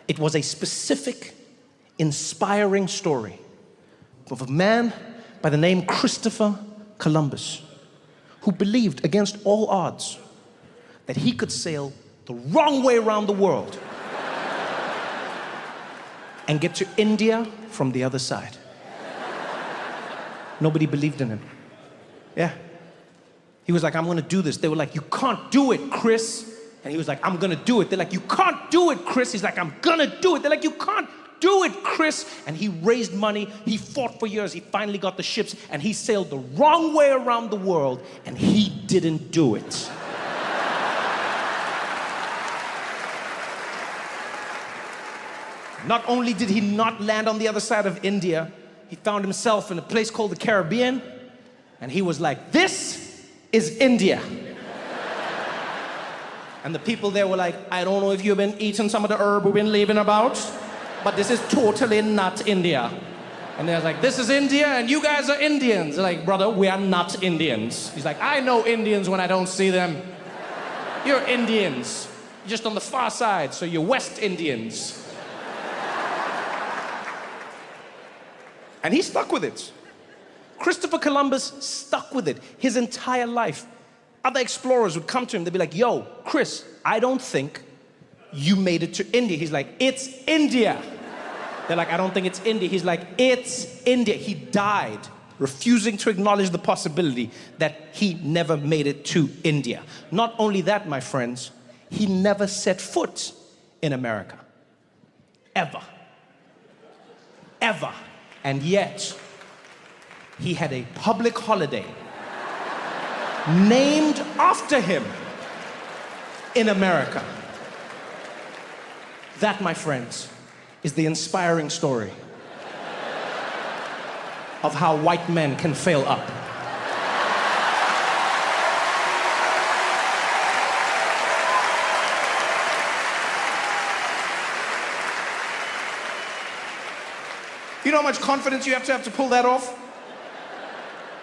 It was a specific, inspiring story of a man by the name Christopher Columbus, who believed against all odds that he could sail the wrong way around the world and get to India from the other side. Nobody believed in him. Yeah. He was like, I'm gonna do this. They were like, you can't do it, Chris. And he was like, I'm gonna do it. They're like, you can't do it, Chris. He's like, I'm gonna do it. They're like, you can't do it, Chris. And he raised money. He fought for years. He finally got the ships and he sailed the wrong way around the world and he didn't do it. Not only did he not land on the other side of India, he found himself in a place called the Caribbean, and he was like, this is India. And the people there were like, I don't know if you've been eating some of the herb we've been leaving about, but this is totally not India. And they're like, this is India, and you guys are Indians. They're like, brother, we are not Indians. He's like, I know Indians when I don't see them. You're Indians. You're just on the far side, so you're West Indians. And he stuck with it. Christopher Columbus stuck with it his entire life. Other explorers would come to him, they'd be like, yo, Chris, I don't think you made it to India. He's like, it's India. They're like, I don't think it's India. He's like, it's India. He died refusing to acknowledge the possibility that he never made it to India. Not only that, my friends, he never set foot in America. Ever. Ever. And yet, he had a public holiday named after him in America. That, my friends, is the inspiring story of how white men can fail up. You know how much confidence you have to pull that off?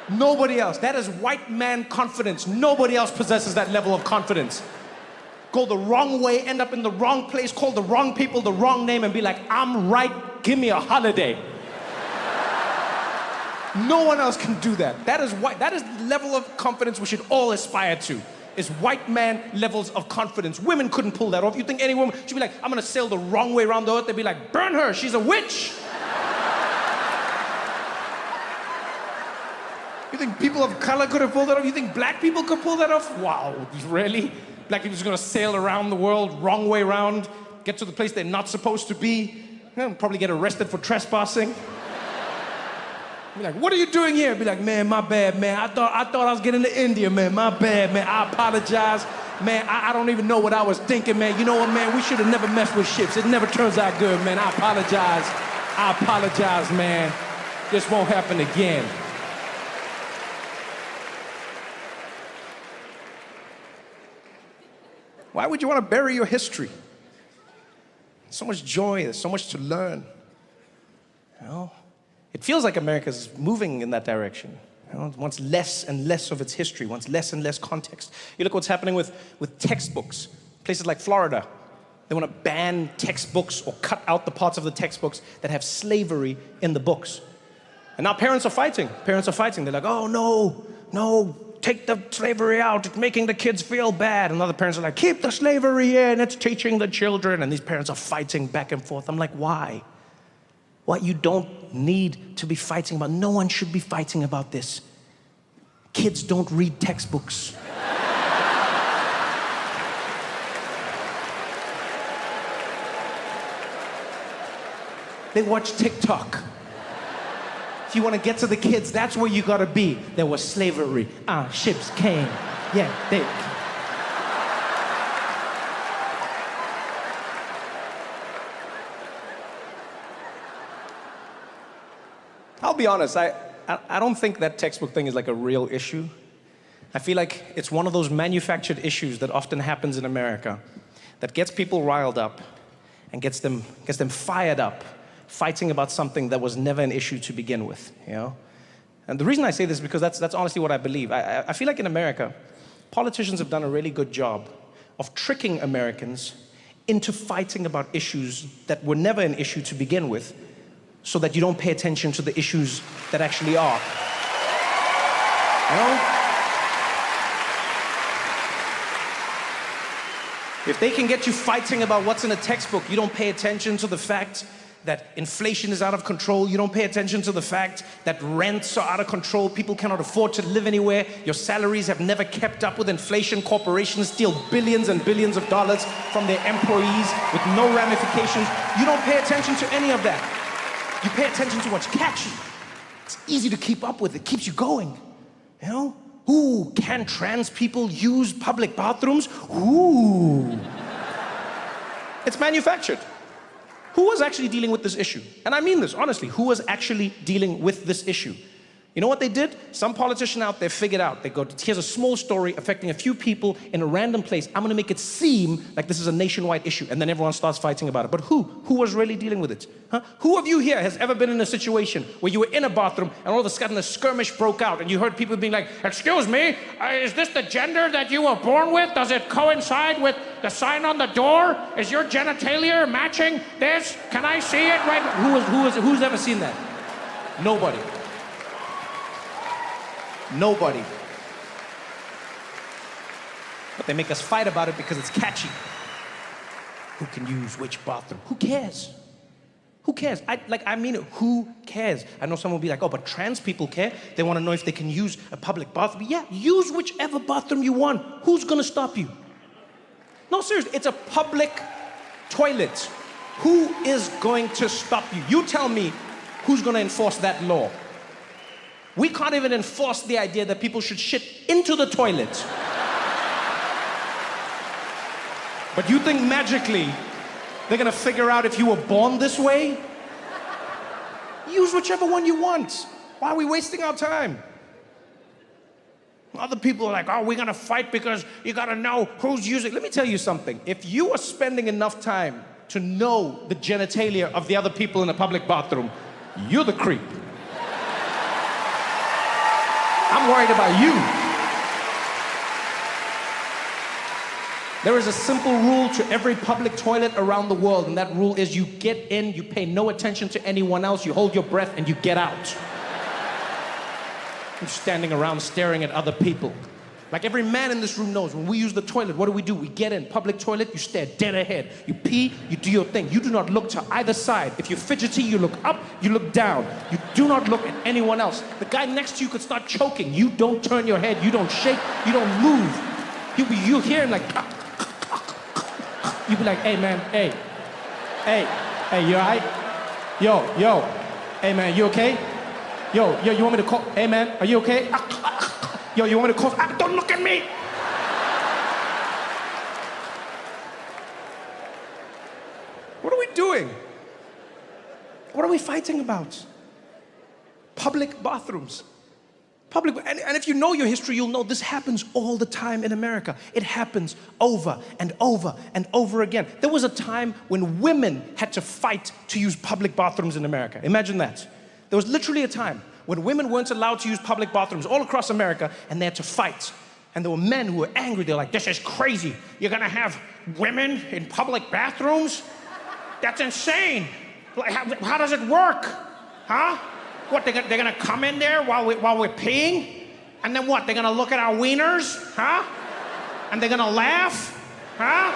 Nobody else. That is white man confidence. Nobody else possesses that level of confidence. Go the wrong way, end up in the wrong place, call the wrong people the wrong name, and be like, I'm right, give me a holiday. No one else can do that. That is the level of confidence we should all aspire to. Is white man levels of confidence. Women couldn't pull that off. You think any woman should be like, I'm gonna sail the wrong way around the earth? They'd be like, burn her, she's a witch. You think people of color could have pulled that off? You think black people could pull that off? Wow, really? Black people's gonna sail around the world, wrong way around, get to the place they're not supposed to be, probably get arrested for trespassing. Be like, what are you doing here? Be like, man, my bad, man. I thought I was getting to India, man. My bad, man. I apologize. Man, I don't even know what I was thinking, man. You know what, man? We should have never messed with ships. It never turns out good, man. I apologize. I apologize, man. This won't happen again. Why would you want to bury your history? So much joy, there's so much to learn. You know? It feels like America's moving in that direction. You know, it wants less and less of its history, wants less and less context. You look what's happening with textbooks. Places like Florida, they want to ban textbooks or cut out the parts of the textbooks that have slavery in the books. And now parents are fighting. Parents are fighting. They're like, oh, no, take the slavery out. It's making the kids feel bad. And other parents are like, keep the slavery in. It's teaching the children. And these parents are fighting back and forth. I'm like, why? What you don't need to be fighting about. No one should be fighting about this. Kids don't read textbooks. They watch TikTok. If you want to get to the kids, that's where you gotta be. There was slavery. Ships came. Yeah, they... I'll be honest, I don't think that textbook thing is like a real issue. I feel like it's one of those manufactured issues that often happens in America that gets people riled up and gets them fired up, fighting about something that was never an issue to begin with, you know? And the reason I say this is because that's honestly what I believe. I feel like in America, politicians have done a really good job of tricking Americans into fighting about issues that were never an issue to begin with, so that you don't pay attention to the issues that actually are. You know? If they can get you fighting about what's in a textbook, you don't pay attention to the fact that inflation is out of control. You don't pay attention to the fact that rents are out of control. People cannot afford to live anywhere. Your salaries have never kept up with inflation. Corporations steal billions and billions of dollars from their employees with no ramifications. You don't pay attention to any of that. You pay attention to what's catchy. It's easy to keep up with. It keeps you going. You know? Ooh, can trans people use public bathrooms? Ooh. It's manufactured. Who was actually dealing with this issue? And I mean this, honestly. Who was actually dealing with this issue? You know what they did? Some politician out there figured out. They go, here's a small story affecting a few people in a random place. I'm gonna make it seem like this is a nationwide issue. And then everyone starts fighting about it. But who? Who was really dealing with it? Huh? Who of you here has ever been in a situation where you were in a bathroom and all of a sudden a skirmish broke out and you heard people being like, excuse me, is this the gender that you were born with? Does it coincide with the sign on the door? Is your genitalia matching this? Can I see it right now? Who's ever seen that? Nobody. Nobody. But they make us fight about it because it's catchy. who can use which bathroom. Who cares? Who cares? I mean it, who cares? I know someone will be like, oh, but trans people care. They want to know if they can use a public bathroom. Yeah, use whichever bathroom you want. Who's going to stop you? No, seriously, it's a public toilet. Who is going to stop you? You tell me who's going to enforce that law. We can't even enforce the idea that people should shit into the toilet. But you think magically they're gonna figure out if you were born this way? Use whichever one you want. Why are we wasting our time? Other people are like, oh, we're gonna fight because you gotta know who's using. Let me tell you something. If you are spending enough time to know the genitalia of the other people in a public bathroom, you're the creep. I'm worried about you. There is a simple rule to every public toilet around the world, and that rule is you get in, you pay no attention to anyone else, you hold your breath, and you get out. You're standing around staring at other people. Like every man in this room knows, when we use the toilet, what do? We get in. Public toilet, you stare dead ahead. You pee, you do your thing. You do not look to either side. If you're fidgety, you look up, you look down. You do not look at anyone else. The guy next to you could start choking. You don't turn your head, you don't shake, you don't move. You hear him like, you be like, hey man, hey, you all right? Yo, hey man, you okay? Yo, you want me to call? Hey man, are you okay? Yo, you want me to call? Don't look at me! What are we doing? What are we fighting about? Public bathrooms. And if you know your history, you'll know this happens all the time in America. It happens over and over and over again. There was a time when women had to fight to use public bathrooms in America. Imagine that. There was literally a time when women weren't allowed to use public bathrooms all across America, and they had to fight. And there were men who were angry. They're like, this is crazy. You're gonna have women in public bathrooms? That's insane. Like, how does it work? Huh? What, they're gonna come in there while we're peeing? And then what, they're gonna look at our wieners? Huh? And they're gonna laugh? Huh?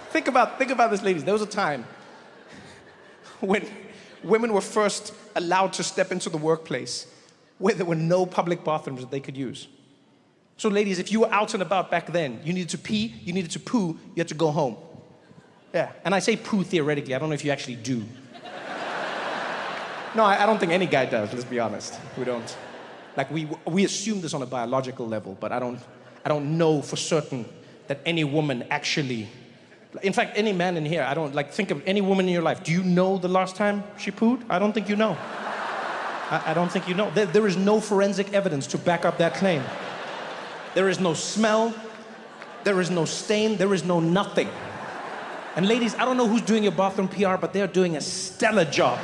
Think about this, ladies. There was a time when women were first allowed to step into the workplace where there were no public bathrooms that they could use. So ladies, if you were out and about back then, you needed to pee, you needed to poo, you had to go home. Yeah, and I say poo theoretically, I don't know if you actually do. No, I don't think any guy does, let's be honest. We don't. Like, we assume this on a biological level, but I don't know for certain that any woman actually, in fact, any man in here, think of any woman in your life. Do you know the last time she pooed? I don't think you know. I don't think you know. There is no forensic evidence to back up that claim. There is no smell, there is no stain, there is no nothing. And ladies, I don't know who's doing your bathroom PR, but they're doing a stellar job.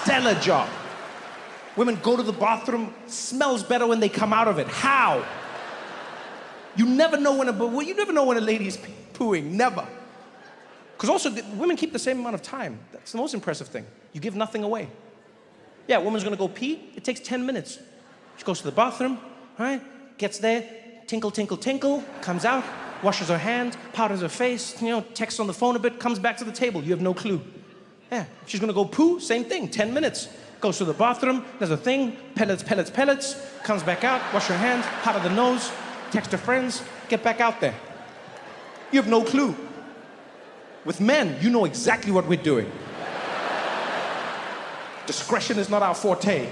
Stellar job. Women go to the bathroom, smells better when they come out of it. How? You never know when a lady's pooing, never. Because also, women keep the same amount of time. That's the most impressive thing. You give nothing away. Yeah, a woman's gonna go pee, it takes 10 minutes. She goes to the bathroom, right? Gets there, tinkle, tinkle, tinkle, comes out, washes her hands, powders her face, texts on the phone a bit, comes back to the table. You have no clue. Yeah, if she's gonna go poo, same thing, 10 minutes. Goes to the bathroom, does a thing, pellets, comes back out, wash her hands, powder the nose, text her friends, get back out there. You have no clue. With men, you know exactly what we're doing. Discretion is not our forte.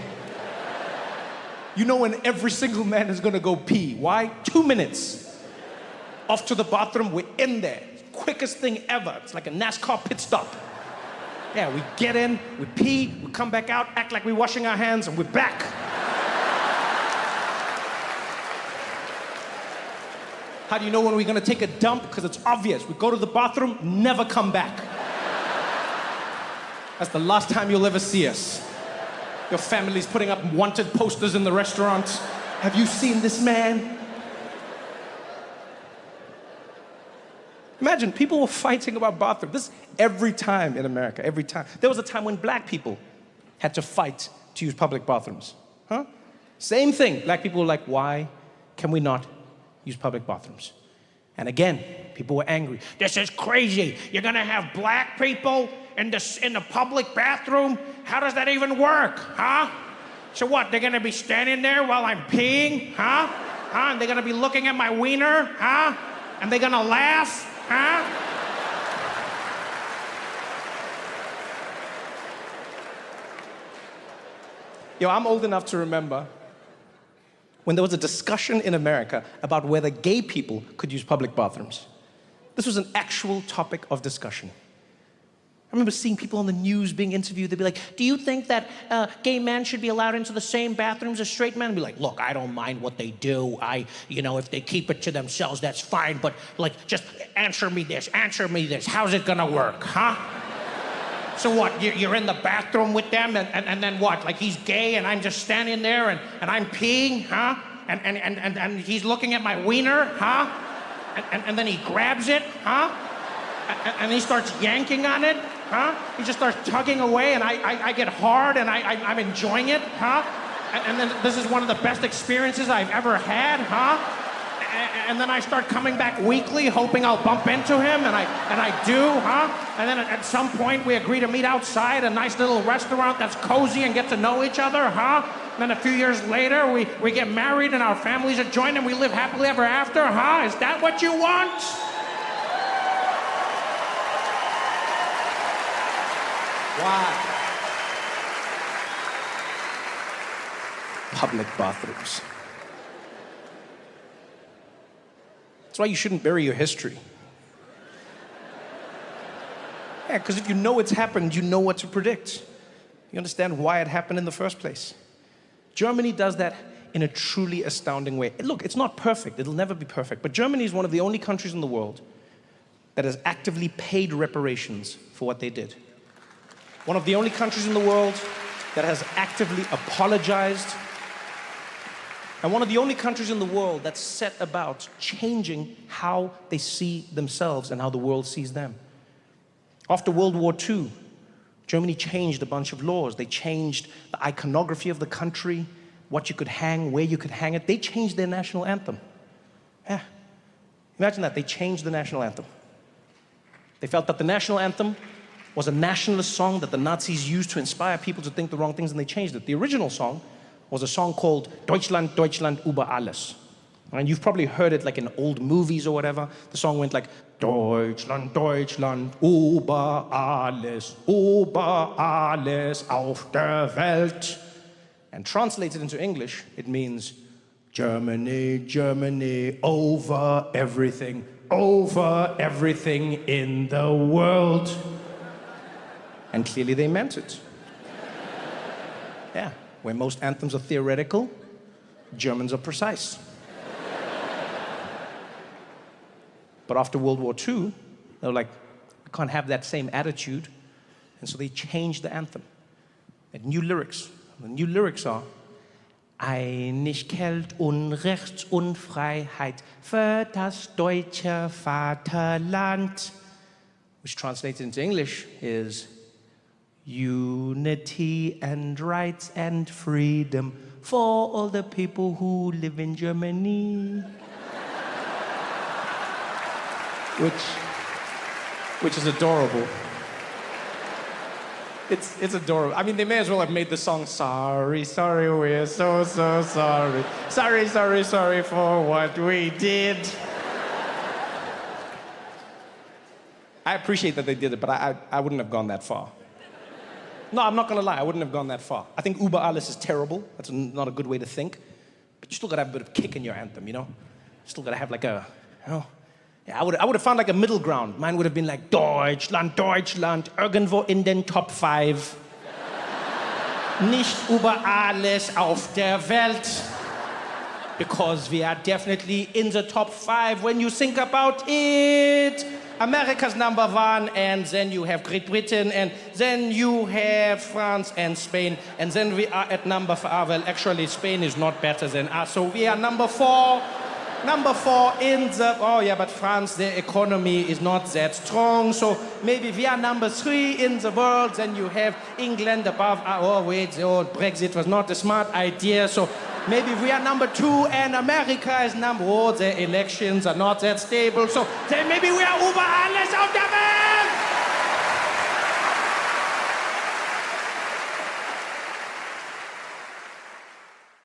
You know when every single man is gonna go pee. Why? 2 minutes. Off to the bathroom, we're in there. Quickest thing ever. It's like a NASCAR pit stop. Yeah, we get in, we pee, we come back out, act like we're washing our hands, and we're back. How do you know when we're gonna take a dump? Because it's obvious. We go to the bathroom, never come back. That's the last time you'll ever see us. Your family's putting up wanted posters in the restaurants. Have you seen this man? Imagine, people were fighting about bathrooms. This every time in America, every time. There was a time when black people had to fight to use public bathrooms. Huh? Same thing. Black people were like, why can we not use public bathrooms? And again, people were angry. This is crazy. You're gonna have black people in the public bathroom? How does that even work, huh? So what, they're gonna be standing there while I'm peeing, huh? Huh? And they're gonna be looking at my wiener, huh? And they're gonna laugh, huh? Yo, I'm old enough to remember when there was a discussion in America about whether gay people could use public bathrooms. This was an actual topic of discussion. I remember seeing people on the news being interviewed. They'd be like, do you think that gay men should be allowed into the same bathrooms as straight men? I'd be like, look, I don't mind what they do. If they keep it to themselves, that's fine. But like, just answer me this. How's it gonna work, huh? So what, you're in the bathroom with them and then what? Like he's gay and I'm just standing there and I'm peeing, huh? And he's looking at my wiener, huh? And then he grabs it, huh? And he starts yanking on it, huh? He just starts tugging away and I get hard and I'm enjoying it, huh? And then this is one of the best experiences I've ever had, huh? And then I start coming back weekly, hoping I'll bump into him, and I do, huh? And then at some point we agree to meet outside a nice little restaurant that's cozy and get to know each other, huh? And then a few years later we get married and our families are joined and we live happily ever after, huh? Is that what you want? Why? Public bathrooms. That's why you shouldn't bury your history. Yeah, because if you know it's happened, you know what to predict. You understand why it happened in the first place. Germany does that in a truly astounding way. Look, it's not perfect. It'll never be perfect. But Germany is one of the only countries in the world that has actively paid reparations for what they did. One of the only countries in the world that has actively apologized. And one of the only countries in the world that's set about changing how they see themselves and how the world sees them. After World War II, Germany changed a bunch of laws. They changed the iconography of the country, what you could hang, where you could hang it. They changed their national anthem. Yeah. Imagine that, they changed the national anthem. They felt that the national anthem was a nationalist song that the Nazis used to inspire people to think the wrong things, and they changed it. The original song was a song called Deutschland, Deutschland über alles. And you've probably heard it like in old movies or whatever. The song went like, Deutschland, Deutschland über alles auf der Welt. And translated into English, it means Germany, Germany, over everything in the world. And clearly they meant it. Yeah. Where most anthems are theoretical, Germans are precise. But after World War II, they were like, we can't have that same attitude. And so they changed the anthem. They had new lyrics. The new lyrics are, Einigkeit und Rechts und Freiheit für das deutsche Vaterland. Which translated into English is, unity and rights and freedom for all the people who live in Germany. Which is adorable. It's adorable. I mean, they may as well have made the song, sorry, sorry, we're so sorry. Sorry for what we did. I appreciate that they did it, but I wouldn't have gone that far. No, I'm not gonna lie, I wouldn't have gone that far. I think Über alles is terrible. That's not a good way to think. But you still gotta have a bit of kick in your anthem, you know? You still gotta have like a, you know? Yeah, I would have found like a middle ground. Mine would have been like, Deutschland, Deutschland, irgendwo in den Top 5. Nicht über alles auf der Welt. Because we are definitely in the top 5 when you think about it. America's number 1, and then you have Great Britain, and then you have France and Spain, and then we are at number 5. Well, actually, Spain is not better than us, so we are number 4. Number 4 in the, oh yeah, but France, their economy is not that strong, so maybe we are number 3 in the world, then you have England above, oh wait, oh, Brexit was not a smart idea, so maybe we are number 2 and America is number 1. The elections are not that stable, so then maybe we are über alles auf der Welt!